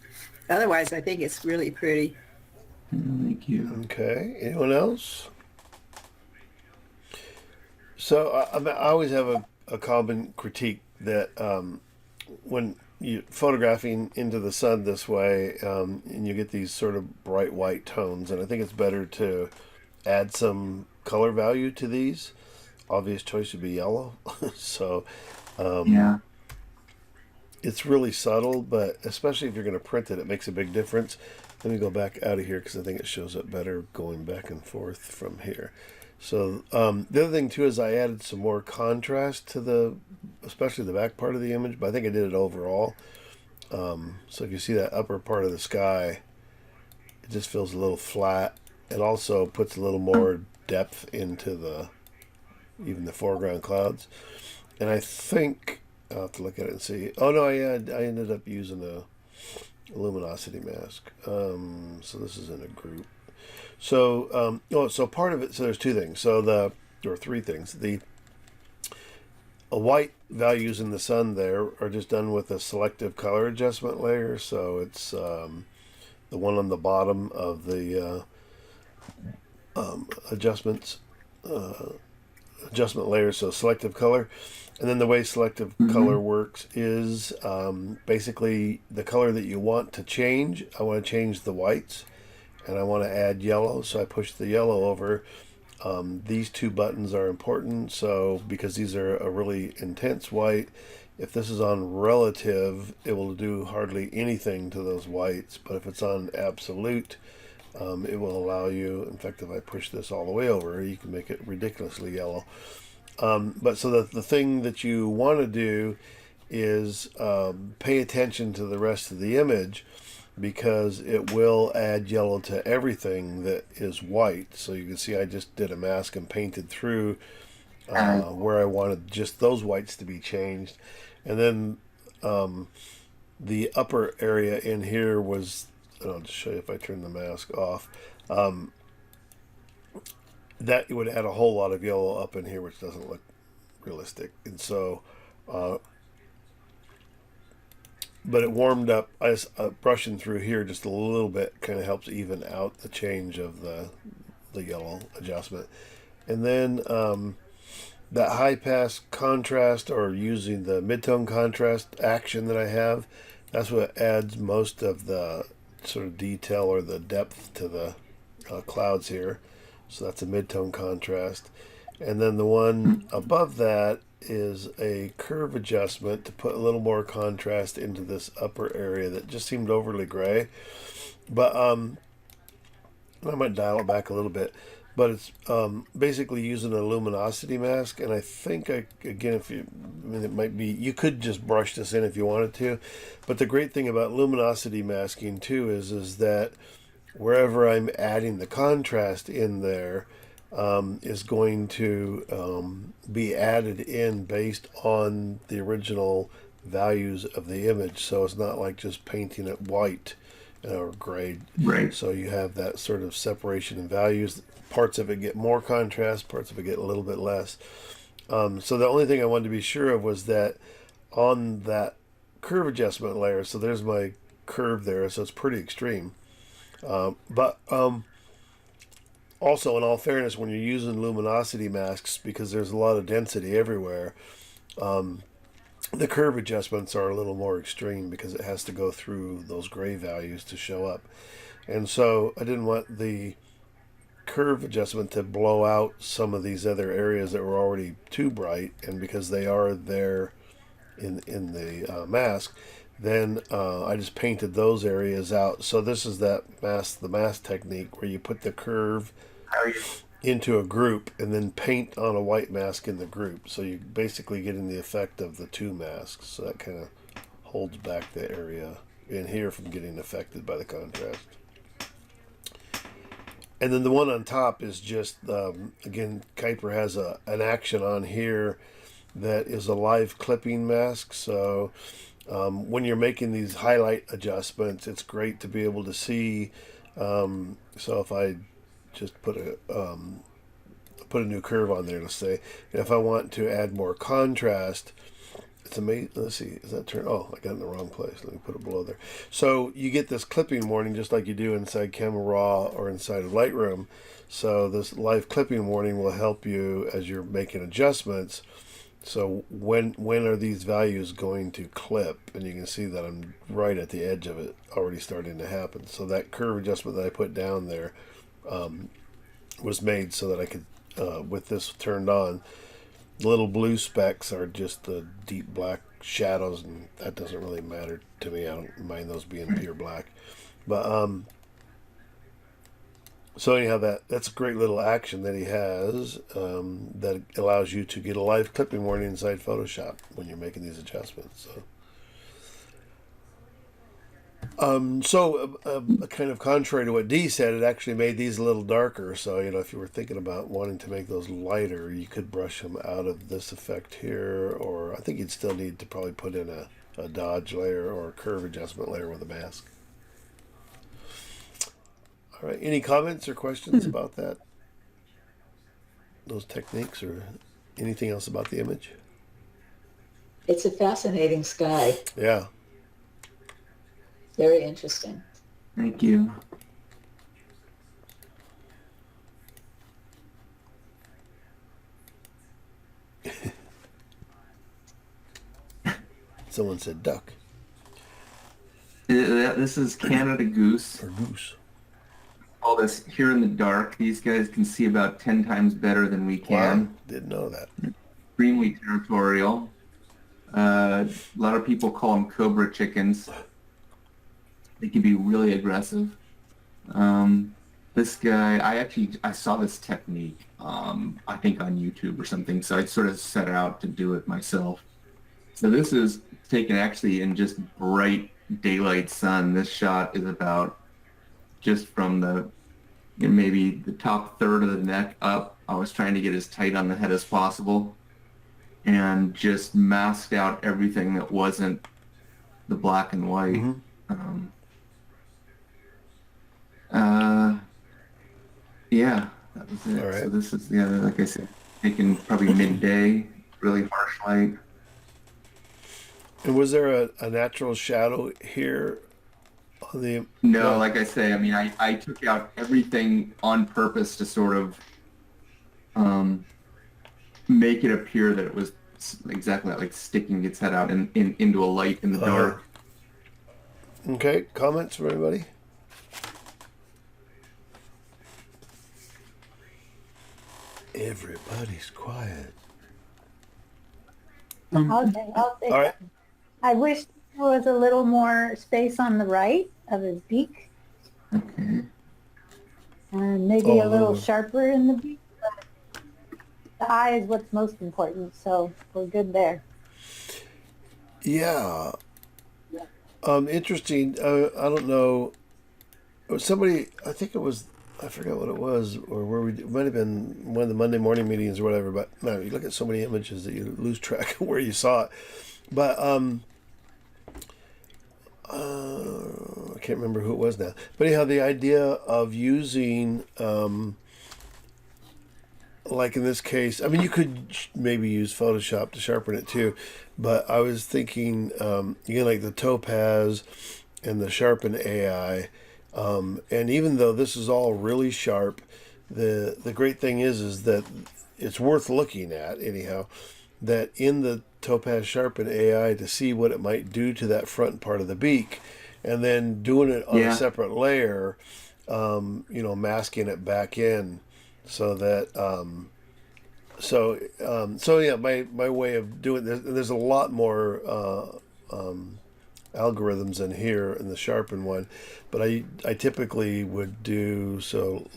Otherwise, I think it's really pretty. Thank you. Okay. Anyone else? So I always have a common critique that when you're photographing into the sun this way, and you get these sort of bright white tones, and I think it's better to add some color value to these. Obvious choice would be yellow. So it's really subtle, but especially if you're going to print it, it makes a big difference. Let me go back out of here because I think it shows up better going back and forth from here. So the other thing too is I added some more contrast to especially the back part of the image, but I think I did it overall. So if you see that upper part of the sky, it just feels a little flat. It also puts a little more depth into even the foreground clouds. And I think I'll have to look at it and see. Oh no, I ended up using a luminosity mask. So this is in a group. So so part of it. So there's two things. So or three things. The white values in the sun there are just done with a selective color adjustment layer. So it's the one on the bottom of the adjustment layer. So selective color. And then the way selective color works is basically the color that you want to change. I want to change the whites, and I want to add yellow. So I push the yellow over. These two buttons are important. So because these are a really intense white, if this is on relative, it will do hardly anything to those whites. But if it's on absolute, it will allow you. In fact, if I push this all the way over, you can make it ridiculously yellow. But so the thing that you want to do is pay attention to the rest of the image, because it will add yellow to everything that is white. So you can see I just did a mask and painted through where I wanted just those whites to be changed. And then the upper area in here was, and I'll just show you if I turn the mask off. that would add a whole lot of yellow up in here, which doesn't look realistic. And so, but it warmed up. Brushing through here just a little bit kind of helps even out the change of the yellow adjustment. And then that high pass contrast, or using the midtone contrast action that I have, that's what adds most of the sort of detail or the depth to the clouds here. So that's a midtone contrast. And then the one above that is a curve adjustment to put a little more contrast into this upper area that just seemed overly gray. But I might dial it back a little bit. But it's basically using a luminosity mask, and I think again, it might be, you could just brush this in if you wanted to, but the great thing about luminosity masking too is that wherever I'm adding the contrast in there is going to be added in based on the original values of the image, so it's not like just painting it white or gray. Right. So you have that sort of separation in values. Parts of it get more contrast, parts of it get a little bit less. So the only thing I wanted to be sure of was that on that curve adjustment layer, so there's my curve there, so it's pretty extreme. But also, in all fairness, when you're using luminosity masks, because there's a lot of density everywhere, the curve adjustments are a little more extreme because it has to go through those gray values to show up. And so I didn't want the curve adjustment to blow out some of these other areas that were already too bright, and because they are there in the mask, then I just painted those areas out. So this is the mask technique where you put the curve into a group and then paint on a white mask in the group. So you're basically getting the effect of the two masks. So that kind of holds back the area in here from getting affected by the contrast. And then the one on top is just, again, Kuiper has an action on here that is a live clipping mask. So when you're making these highlight adjustments, it's great to be able to see. So if I just put a new curve on there to say, if I want to add more contrast, it's amazing. Let's see, is that turn? Oh, I got it in the wrong place. Let me put it below there. So you get this clipping warning just like you do inside Camera Raw or inside of Lightroom. So this live clipping warning will help you as you're making adjustments. So when are these values going to clip? And you can see that I'm right at the edge of it already starting to happen. So that curve adjustment that I put down there was made so that I could, with this turned on, the little blue specks are just the deep black shadows, and that doesn't really matter to me. I don't mind those being pure black. But so anyhow, that's a great little action that he has that allows you to get a live clipping warning inside Photoshop when you're making these adjustments. So kind of contrary to what Dee said, it actually made these a little darker. So, if you were thinking about wanting to make those lighter, you could brush them out of this effect here, or I think you'd still need to probably put in a dodge layer or a curve adjustment layer with a mask. All right, any comments or questions about that? Those techniques, or anything else about the image? It's a fascinating sky. Yeah. Very interesting. Thank you. Someone said duck. This is Canada goose. Or goose. All this here in the dark. These guys can see about 10 times better than we can. Wow, didn't know that. Extremely territorial. A lot of people call them cobra chickens. They can be really aggressive. This guy, I saw this technique, I think on YouTube or something, so I sort of set out to do it myself. So this is taken actually in just bright daylight sun. This shot is about just from the, maybe the top third of the neck up. I was trying to get as tight on the head as possible and just masked out everything that wasn't the black and white. Mm-hmm. Yeah, That was it. All right. So this is the other, like I said, taken probably midday, really harsh light. And was there a natural shadow here on the? No, like I say, I mean, I took out everything on purpose to sort of make it appear that it was exactly like sticking its head out into a light in the dark. Okay, comments from anybody? Everybody's quiet. I'll say All right. I wish there was a little more space on the right of his beak. Okay. And maybe a little sharper in the beak. But the eye is what's most important, so we're good there. Yeah. Interesting. I don't know. Somebody, I think it was, I forgot what it was, or where it might have been one of the Monday morning meetings or whatever. But no, you look at so many images that you lose track of where you saw it. But I can't remember who it was now. But anyhow, the idea of using, like in this case, I mean, you could maybe use Photoshop to sharpen it too. But I was thinking, again, like the Topaz and the Sharpen AI. And even though this is all really sharp, the great thing is that it's worth looking at anyhow, that in the Topaz Sharpen AI to see what it might do to that front part of the beak, and then doing it on a separate layer, masking it back in so that, so yeah, my way of doing this, there's a lot more, algorithms in here in the Sharpen one, but I typically would do so,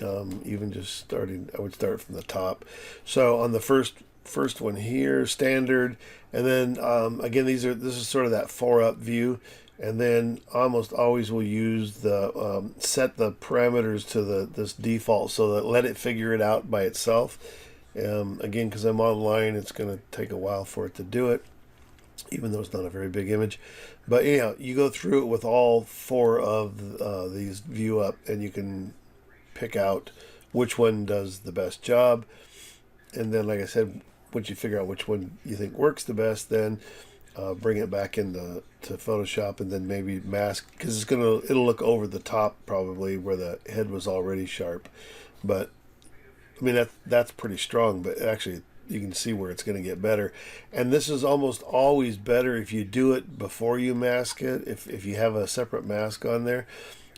even just starting, I would start from the top. So on the first one here, standard, and then again, this is sort of that 4-up view, and then almost always will use the set the parameters to this default so that let it figure it out by itself. Again, because I'm online, it's going to take a while for it to do it, even though it's not a very big image. But yeah, you go through it with all 4 of these view up, and you can pick out which one does the best job. And then, like I said, once you figure out which one you think works the best, then bring it back into Photoshop, and then maybe mask, because it'll look over the top probably where the head was already sharp. But I mean, that's pretty strong, but actually you can see where it's going to get better. And this is almost always better if you do it before you mask it, if you have a separate mask on there,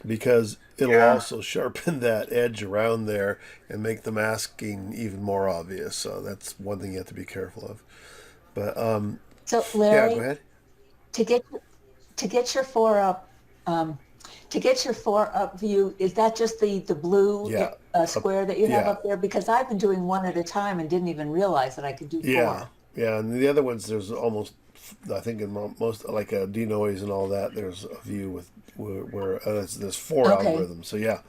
because it'll also sharpen that edge around there and make the masking even more obvious. So that's one thing you have to be careful of. But so Larry, yeah, go ahead. To get your 4-up view, is that just the blue square that you have up there? Because I've been doing one at a time and didn't even realize that I could do 4. Yeah, and the other ones, there's almost, I think in most, like denoise and all that, there's a view with where there's 4 algorithms. So yeah,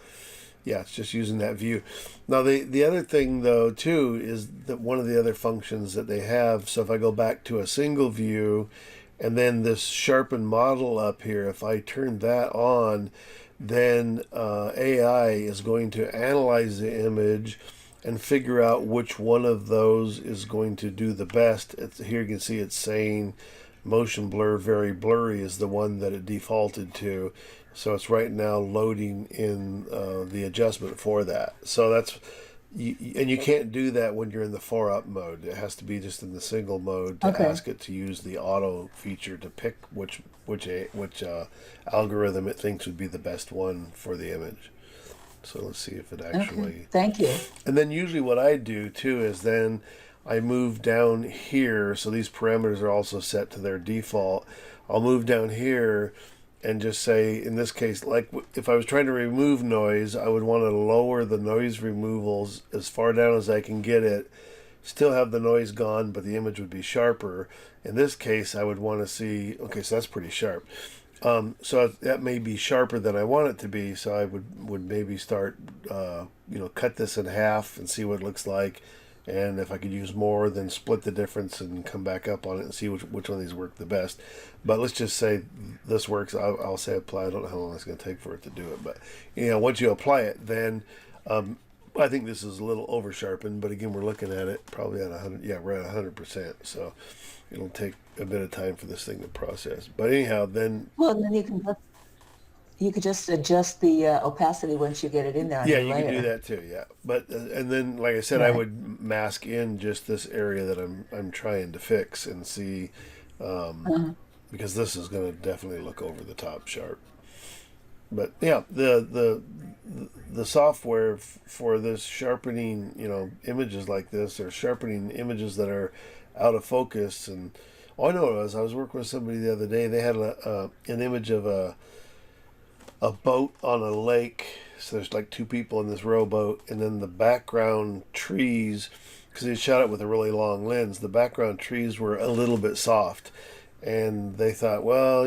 it's just using that view. Now the other thing though too is that one of the other functions that they have. So if I go back to a single view, and then this sharpen model up here, if I turn that on, then AI is going to analyze the image and figure out which one of those is going to do the best. Here you can see it's saying motion blur very blurry is the one that it defaulted to. So it's right now loading in the adjustment for that. So that's, and you can't do that when you're in the 4-up mode. It has to be just in the single mode to ask it to use the auto feature to pick which algorithm it thinks would be the best one for the image. So let's see if it actually. Thank you. And then usually what I do too is then I move down here. So these parameters are also set to their default. I'll move down here and just say, in this case, like if I was trying to remove noise, I would want to lower the noise removals as far down as I can get it, still have the noise gone, but the image would be sharper. In this case, I would want to see, okay, so that's pretty sharp. So that may be sharper than I want it to be, so I would maybe start, cut this in half and see what it looks like. And if I could use more, then split the difference and come back up on it and see which one of these work the best. But let's just say this works. I'll say apply. I don't know how long it's going to take for it to do it. But, once you apply it, then I think this is a little over sharpened, but again, we're looking at it probably at 100. Yeah, we're at 100%. So it'll take a bit of time for this thing to process. But anyhow, then. Well, then you could just adjust the opacity once you get it in there on Yeah, your you layer. can do that too. Yeah, but and then, like I said, I Right. would mask in just this area that I'm trying to fix and see, because this is going to definitely look over the top sharp. But yeah, the software for this sharpening, images like this, or sharpening images that are out of focus, and all I know was I was working with somebody the other day. They had an image of a boat on a lake. So there's like two people in this rowboat, and then the background trees, because they shot it with a really long lens, the background trees were a little bit soft, and they thought, well,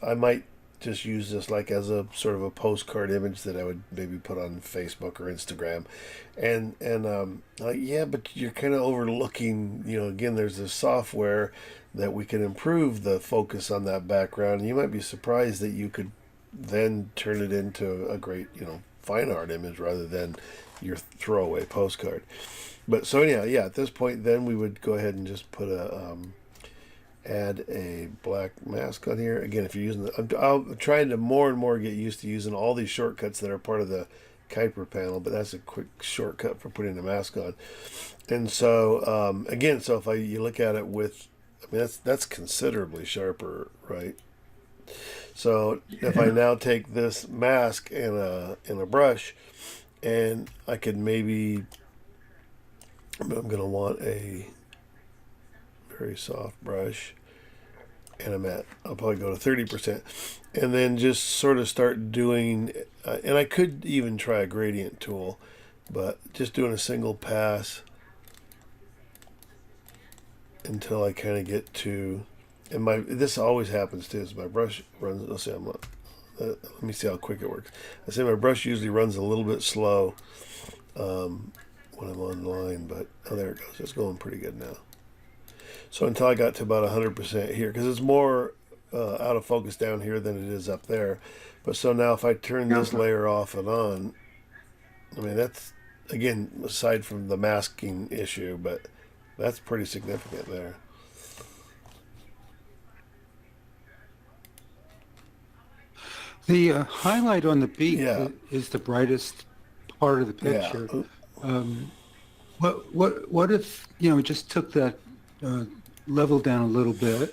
I might just use this like as a sort of a postcard image that I would maybe put on Facebook or Instagram, and like, yeah, but you're kind of overlooking, again, there's this software that we can improve the focus on that background. You might be surprised that you could then turn it into a great, fine art image rather than your throwaway postcard. But so anyhow, yeah, at this point, then we would go ahead and just put add a black mask on here. Again, if you're using I'm trying to more and more get used to using all these shortcuts that are part of the Kuiper panel, but that's a quick shortcut for putting the mask on. And so, again, so if you look at it with, I mean, that's considerably sharper, right? So if I now take this mask and a brush, and I could maybe, I'm going to want a very soft brush, and I'll probably go to 30%, and then just sort of start doing, and I could even try a gradient tool, but just doing a single pass until I kind of get to, and this always happens too, is my brush runs, let's see, let me see how quick it works. I say my brush usually runs a little bit slow when I'm online, but there it goes. It's going pretty good now. So until I got to about 100% here, because it's more out of focus down here than it is up there. But so now if I turn this layer off and on, I mean, that's, again, aside from the masking issue, but that's pretty significant there. The highlight on the beak is the brightest part of the picture. Yeah. What if just took that level down a little bit,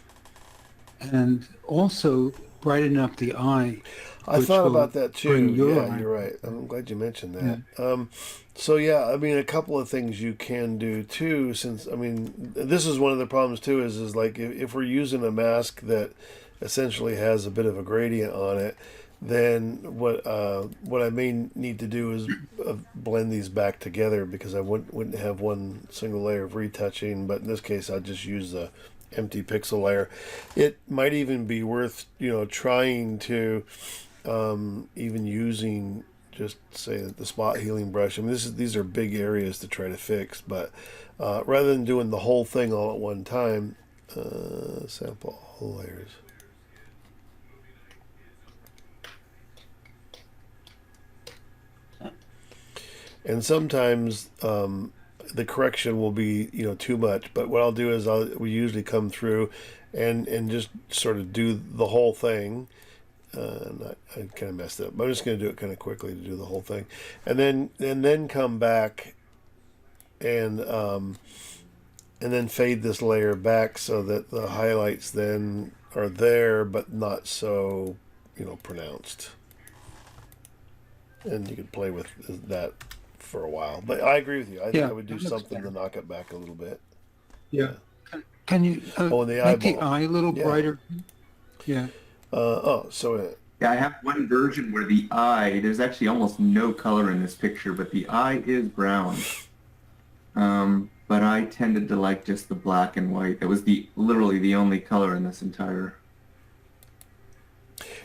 and also brighten up the eye? I thought about that too. Yeah, you're right. I'm glad you mentioned that. Yeah. So yeah, I mean, a couple of things you can do too, since, I mean, this is one of the problems too, is like if we're using a mask that essentially has a bit of a gradient on it, then what I may need to do is blend these back together, because I wouldn't have one single layer of retouching, but in this case I'll just use the empty pixel layer. It might even be worth trying to even using just say the spot healing brush. I mean, these are big areas to try to fix, but rather than doing the whole thing all at one time, sample all layers. And sometimes the correction will be too much, but what I'll do is we usually come through and just sort of do the whole thing. I kind of messed it up, but I'm just going to do it kind of quickly to do the whole thing, and then come back and then fade this layer back so that the highlights then are there but not so pronounced. And you can play with that for a while, but I agree with you. I think I would do something to knock it back a little bit. Yeah. Can you make the eye a little brighter? Yeah. Yeah, I have one version where the eye, there's actually almost no color in this picture, but the eye is brown. But I tended to like just the black and white. That was literally the only color in this entire.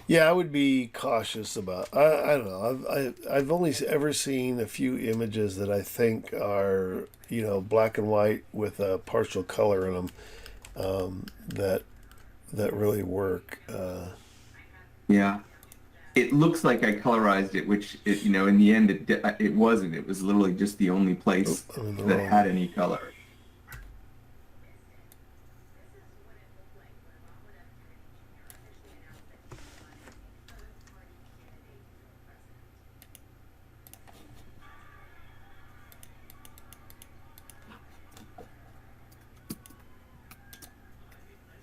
Yeah, I would be cautious about. I don't know. I've only ever seen a few images that I think are black and white with a partial color in them, that really work. Yeah. it looks like I colorized it, which in the end it wasn't. It was literally just the only place that had any color.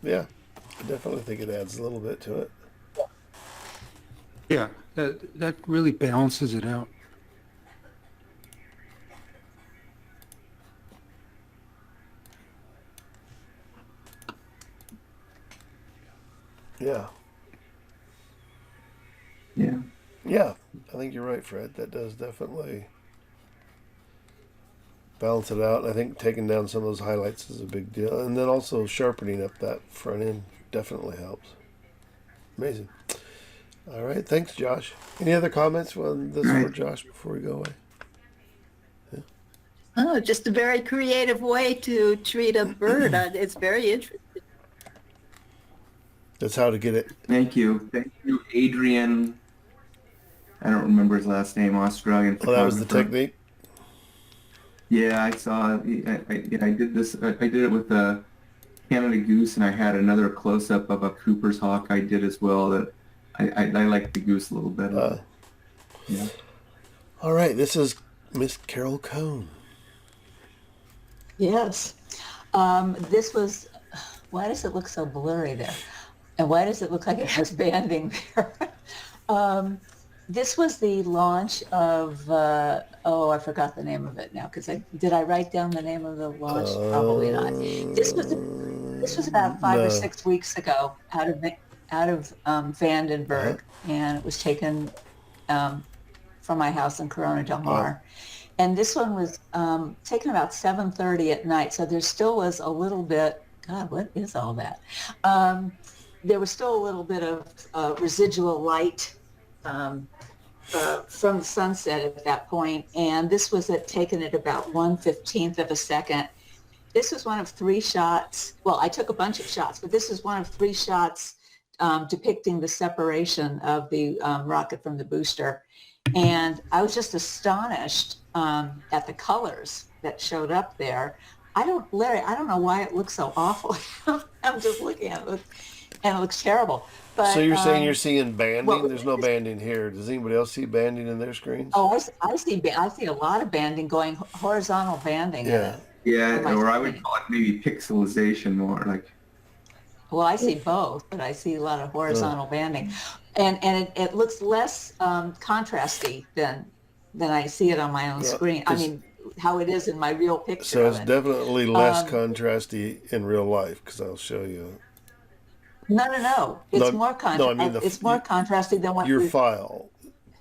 Yeah, I definitely think it adds a little bit to it. Yeah, that really balances it out. Yeah. Yeah. Yeah, I think you're right, Fred. That does definitely balance it out. I think taking down some of those highlights is a big deal. And then also sharpening up that front end definitely helps. Amazing. All right, thanks, Josh. Any other comments on this for Josh before we go away? Oh, just a very creative way to treat a bird. It's very interesting. That's how to get it. Thank you, Adrian. I don't remember his last name. Australian photographer. That was the technique. Yeah, I saw. I did this. I did it with a Canada goose, and I had another close-up of a Cooper's hawk. I did as well. That I like the goose a little better. Yeah. All right, this is Miss Carol Cohn. Yes. This was, why does it look so blurry there? And why does it look like it has banding there? This was the launch of, I forgot the name of it now, because did I write down the name of the launch? Probably not. This was about 5 or 6 weeks ago out of Vandenberg, and it was taken from my house in Corona Del Mar. And this one was taken about 7:30 at night, so there still was a little bit, God, what is all that? There was still a little bit of residual light from the sunset at that point, and this was taken at about 1/15th of a second. This was one of 3 shots. Well, I took a bunch of shots, but this is one of 3 shots depicting the separation of the rocket from the booster. And I was just astonished at the colors that showed up there. Larry, I don't know why it looks so awful. I'm just looking at it, and it looks terrible. But, so you're saying you're seeing banding? Well, there's no banding here. Does anybody else see banding in their screens? Oh, I see a lot of banding going, horizontal banding. Yeah. Yeah, or I would call it maybe pixelization more like. Well, I see both, but I see a lot of horizontal banding. And it looks less contrasty than I see it on my own screen. I mean, how it is in my real picture. So it's definitely less contrasty in real life, because I'll show you. No. It's more contrasty. No, I mean it's more contrasty than what your file.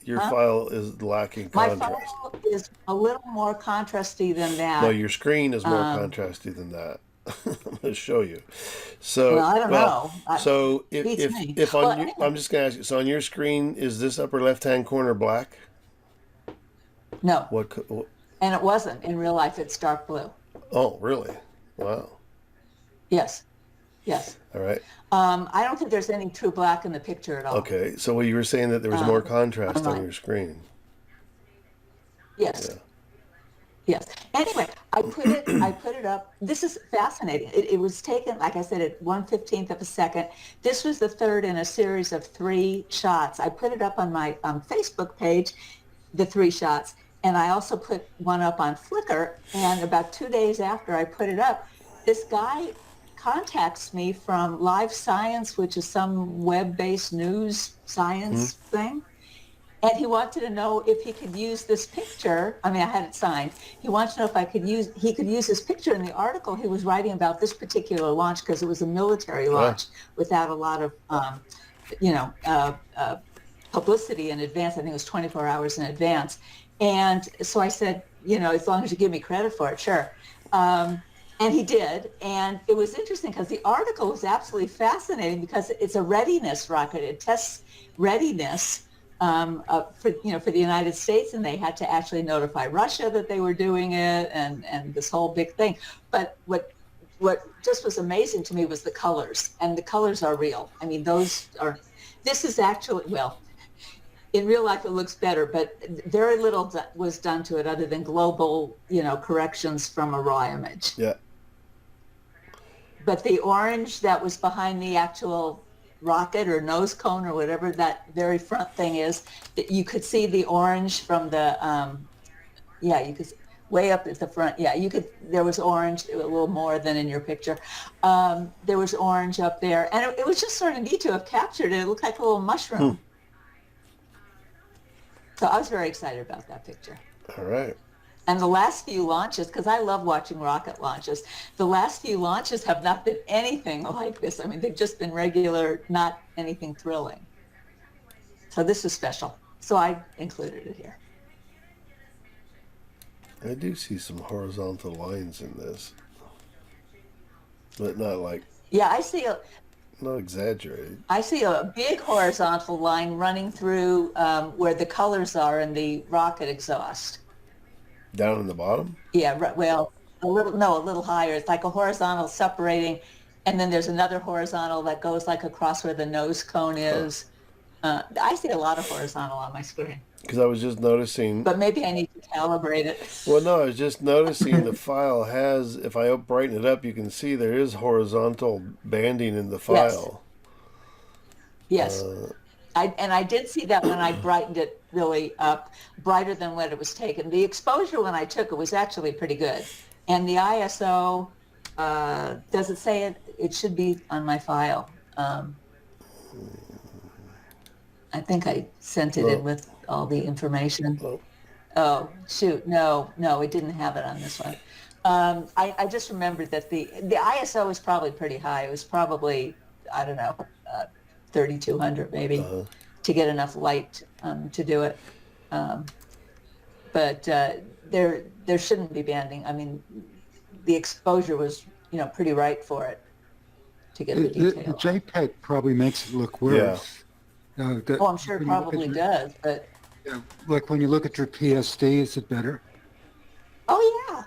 Your file is lacking contrast. My file is a little more contrasty than that. No, your screen is more contrasty than that. I'm going to show you. So, I don't know. So if on I'm just going to ask you. So on your screen, is this upper left-hand corner black? No. What? And it wasn't in real life. It's dark blue. Oh, really? Wow. Yes. All right. I don't think there's any true black in the picture at all. Okay. So you were saying that there was more contrast on your screen. Yes. Yeah. Yes. Anyway, I put it up. This is fascinating. It was taken, like I said, at 1/15th of a second. This was the third in a series of 3 shots. I put it up on my Facebook page, the 3 shots, and I also put one up on Flickr. And about 2 days after I put it up, this guy contacts me from Live Science, which is some web-based news science thing. And he wanted to know if he could use this picture. I mean, I had it signed. He wanted to know if he could use this picture in the article he was writing about this particular launch, because it was a military launch without a lot of, publicity in advance. I think it was 24 hours in advance. And so I said, as long as you give me credit for it, sure. And he did. And it was interesting because the article was absolutely fascinating, because it's a readiness rocket. It tests readiness for the United States, and they had to actually notify Russia that they were doing it, and this whole big thing. But what just was amazing to me was the colors, and the colors are real. I mean, this is actually, in real life it looks better, but very little was done to it other than global, corrections from a raw image. Yeah. But the orange that was behind the actual rocket or nose cone or whatever that very front thing is, you could see the orange from the, you could way up at the front. Yeah, there was orange, a little more than in your picture. There was orange up there, and it was just sort of neat to have captured it. It looked like a little mushroom. So I was very excited about that picture. All right. And the last few launches, because I love watching rocket launches, the last few launches have not been anything like this. I mean, they've just been regular, not anything thrilling. So this was special. So I included it here. I do see some horizontal lines in this, but not like. Yeah, I see not exaggerated. I see a big horizontal line running through where the colors are in the rocket exhaust. Down in the bottom? Yeah, well, a little higher. It's like a horizontal separating, and then there's another horizontal that goes like across where the nose cone is. I see a lot of horizontal on my screen. Because I was just noticing. But maybe I need to calibrate it. Well, no, I was just noticing the file has, if I brighten it up, you can see there is horizontal banding in the file. Yes. I did see that when I brightened it really up, brighter than when it was taken. The exposure when I took it was actually pretty good. And the ISO, does it say it? It should be on my file. I think I sent it in with all the information. Oh, shoot. No, it didn't have it on this one. I just remembered that the ISO was probably pretty high. It was probably, I don't know, 3,200 maybe to get enough light to do it. But there shouldn't be banding. I mean, the exposure was, pretty right for it to get the detail. The JPEG probably makes it look worse. I'm sure it probably does, but... Like when you look at your PSD, is it better? Oh,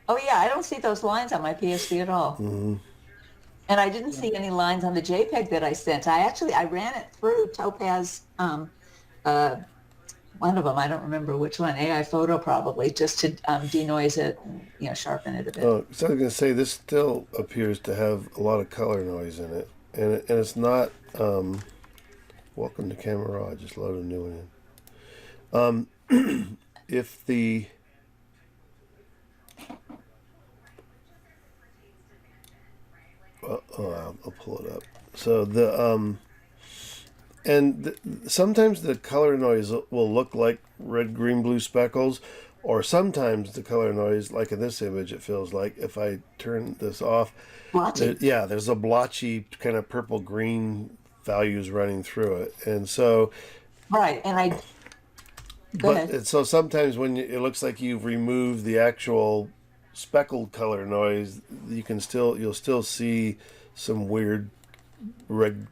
yeah, I don't see those lines on my PSD at all. Mm-hmm. And I didn't see any lines on the JPEG that I sent. I ran it through Topaz, one of them, I don't remember which one, AI Photo probably, just to denoise it and, sharpen it a bit. Oh, so I was going to say, this still appears to have a lot of color noise in it. And it's not... welcome to Camera Raw. I just loaded a new one in. If the... I'll pull it up. So sometimes the color noise will look like red, green, blue speckles, or sometimes the color noise, like in this image, it feels like if I turn this off, there's a blotchy kind of purple green values running through it, and so so sometimes when it looks like you've removed the actual speckled color noise, you'll still see some weird red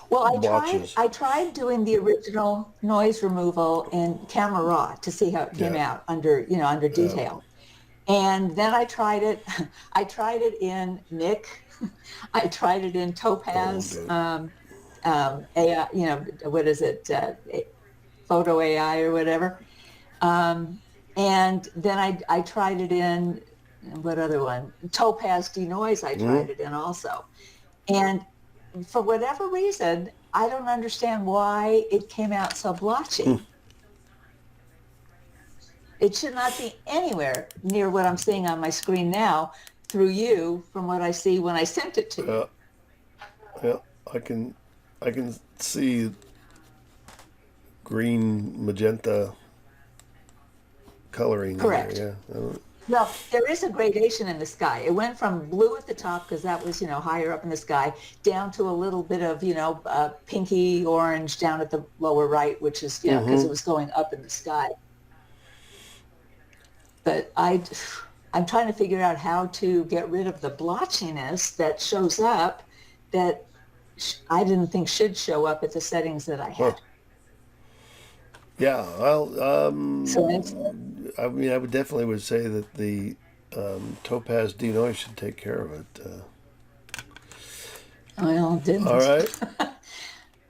blotches. I tried doing the original noise removal in Camera Raw to see how it came out under detail. And then I tried it in Nick. I tried it in Topaz, AI, what is it, Photo AI or whatever. And then I tried it in, what other one? Topaz Denoise I tried it in also. And for whatever reason, I don't understand why it came out so blotchy. It should not be anywhere near what I'm seeing on my screen now through you from what I see when I sent it to you. Yeah, I can see green, magenta coloring. Correct. There, yeah. Well, there is a gradation in the sky. It went from blue at the top because that was, higher up in the sky, down to a little bit of, pinky orange down at the lower right, which is, because it was going up in the sky. But I'm trying to figure out how to get rid of the blotchiness that shows up that I didn't think should show up at the settings that I had. Yeah, well, I would definitely say that the Topaz Denoise should take care of it. Well, it didn't. All right.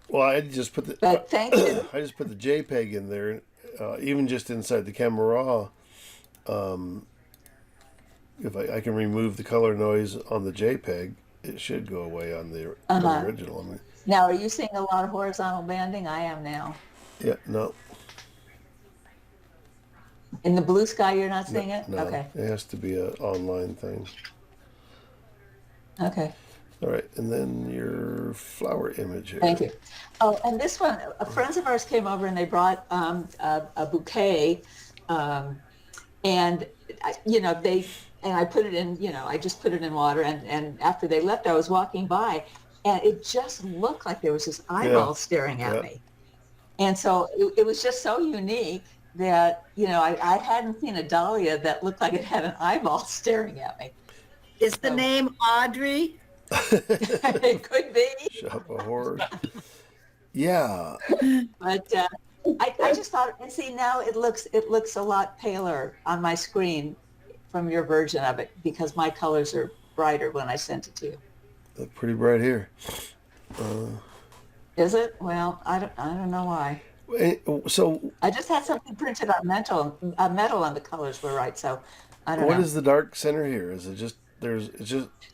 Well, I just put the But thank you. I just put the JPEG in there, even just inside the camera raw. If I can remove the color noise on the JPEG, it should go away on the original. I mean, Now, are you seeing a lot of horizontal banding? I am now. yeah, no, In the blue sky, you're not seeing it? no, Okay. it has to be an online thing. Okay. All right, and then your flower image here. Thank you. Oh, and this one, friends of ours came over and they brought a bouquet, and I put it in, I just put it in water, and after they left, I was walking by, and it just looked like there was this eyeball staring at me, and so it was just so unique that I hadn't seen a dahlia that looked like it had an eyeball staring at me. Is the name Audrey? It could be. Shop a horror. Yeah. But I just thought, and see, now it looks a lot paler on my screen from your version of it because my colors are brighter when I sent it to you. Look pretty bright here. Is it? Well, I don't know why. So I just had something printed on metal and the colors were right. So I don't know. What is the dark center here? Is it just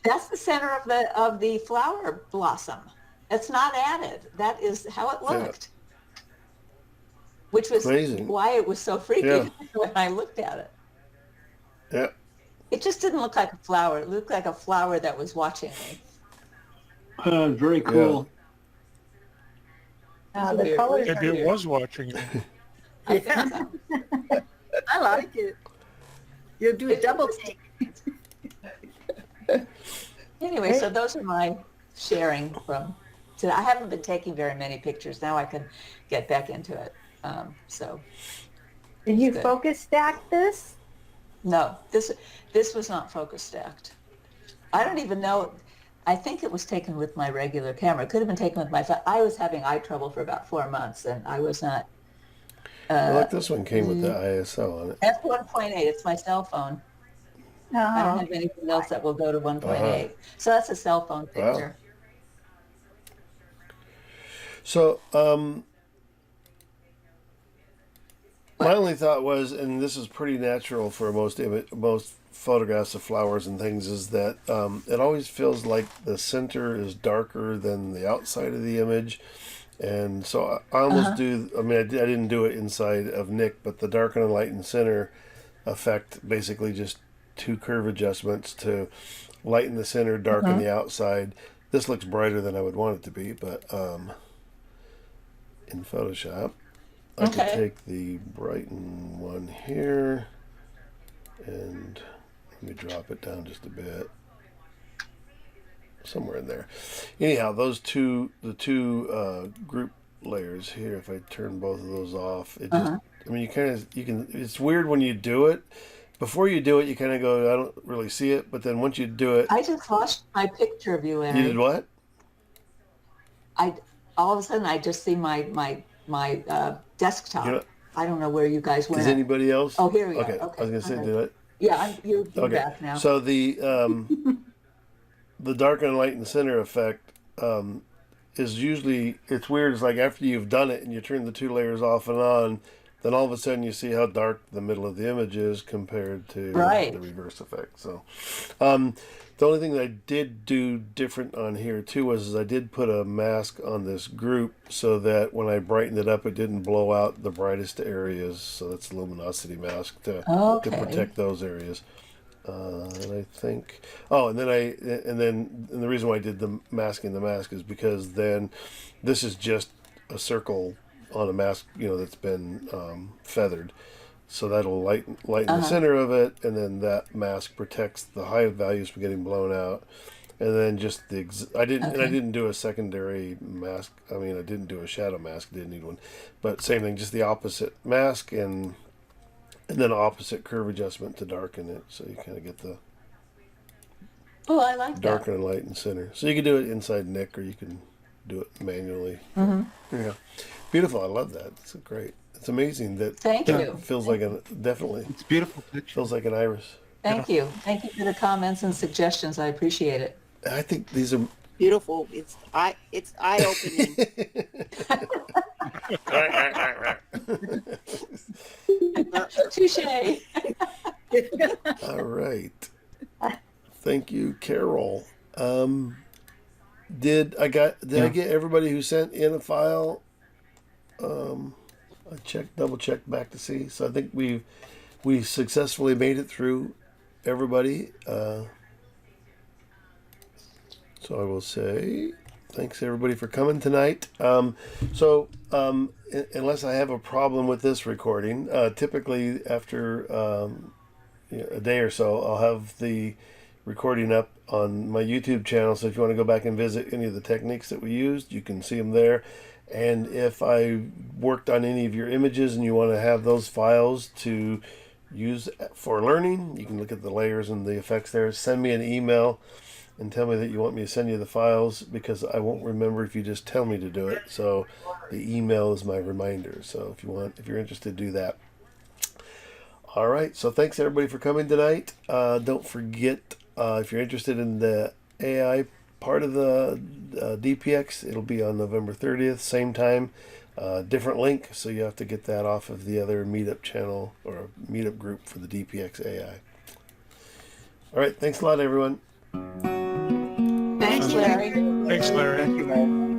That's the center of the flower blossom. It's not added. That is how it looked. Which was amazing. Why it was so freaky when I looked at it. Yeah. It just didn't look like a flower. It looked like a flower that was watching me. Very cool. The colors Maybe it was watching you. I think so. I like it. You'll do a double take. Anyway, so those are my sharing from today. I haven't been taking very many pictures. Now I can get back into it. Did you focus stack this? No, this was not focus stacked. I don't even know. I think it was taken with my regular camera. It could have been taken with my phone. I was having eye trouble for about 4 months, and I was not. Look, this one came with the ISO on it. F1.8. It's my cell phone. I don't have anything else that will go to 1.8. So that's a cell phone picture. Wow. So, my only thought was, and this is pretty natural for most photographs of flowers and things, is that it always feels like the center is darker than the outside of the image. And so I almost do, I mean, I didn't do it inside of Nick, but the darken and lighten center effect, basically just 2 curve adjustments to lighten the center, darken the outside. This looks brighter than I would want it to be, but in Photoshop, I can take the brighten one here and let me drop it down just a bit. Somewhere in there. Anyhow, the two group layers here, if I turn both of those off, it just, I mean, it's weird when you do it. Before you do it, you kind of go, I don't really see it, but then once you do it. I just lost my picture of you, Larry. You did what? All of a sudden, I just see my desktop. I don't know where you guys went. Is anybody else? Oh, here we are. Okay, I was going to say, did it? Yeah, you're back now. So the darken and lighten center effect is usually, it's weird. It's like after you've done it and you turn the 2 layers off and on, then all of a sudden you see how dark the middle of the image is compared to the reverse effect. So the only thing that I did do different on here too was I did put a mask on this group so that when I brightened it up, it didn't blow out the brightest areas. So that's a luminosity mask to protect those areas. And I think, and the reason why I did the masking the mask is because then this is just a circle on a mask, that's been feathered. So that'll lighten the center of it, and then that mask protects the high values from getting blown out. And then just I didn't do a secondary mask. I mean, I didn't do a shadow mask. Didn't need one, but same thing, just the opposite mask and then opposite curve adjustment to darken it, so you kind of get the I like darken and lighten center. So you can do it inside Nick, or you can do it manually. Yeah, beautiful. I love that. It's great. It's amazing that. Thank you. Feels like definitely. It's beautiful picture. Feels like an iris. Thank you. Thank you for the comments and suggestions. I appreciate it. I think these are beautiful. It's eye opening. Touche. All right. Thank you, Carol. Did I get everybody who sent in a file? I double checked back to see. So I think we successfully made it through everybody. So I will say thanks everybody for coming tonight. Unless I have a problem with this recording, typically after a day or so, I'll have the recording up on my YouTube channel. So if you want to go back and visit any of the techniques that we used, you can see them there. And if I worked on any of your images and you want to have those files to use for learning, you can look at the layers and the effects there. Send me an email and tell me that you want me to send you the files, because I won't remember if you just tell me to do it. So the email is my reminder. So if you're interested, do that. All right. So thanks everybody for coming tonight. Don't forget, if you're interested in the AI part of the DPX, it'll be on November 30th, same time, different link. So you have to get that off of the other meetup channel or meetup group for the DPX AI. All right. Thanks a lot, everyone. Thanks, Larry. Thanks, Larry. Thank you, Larry.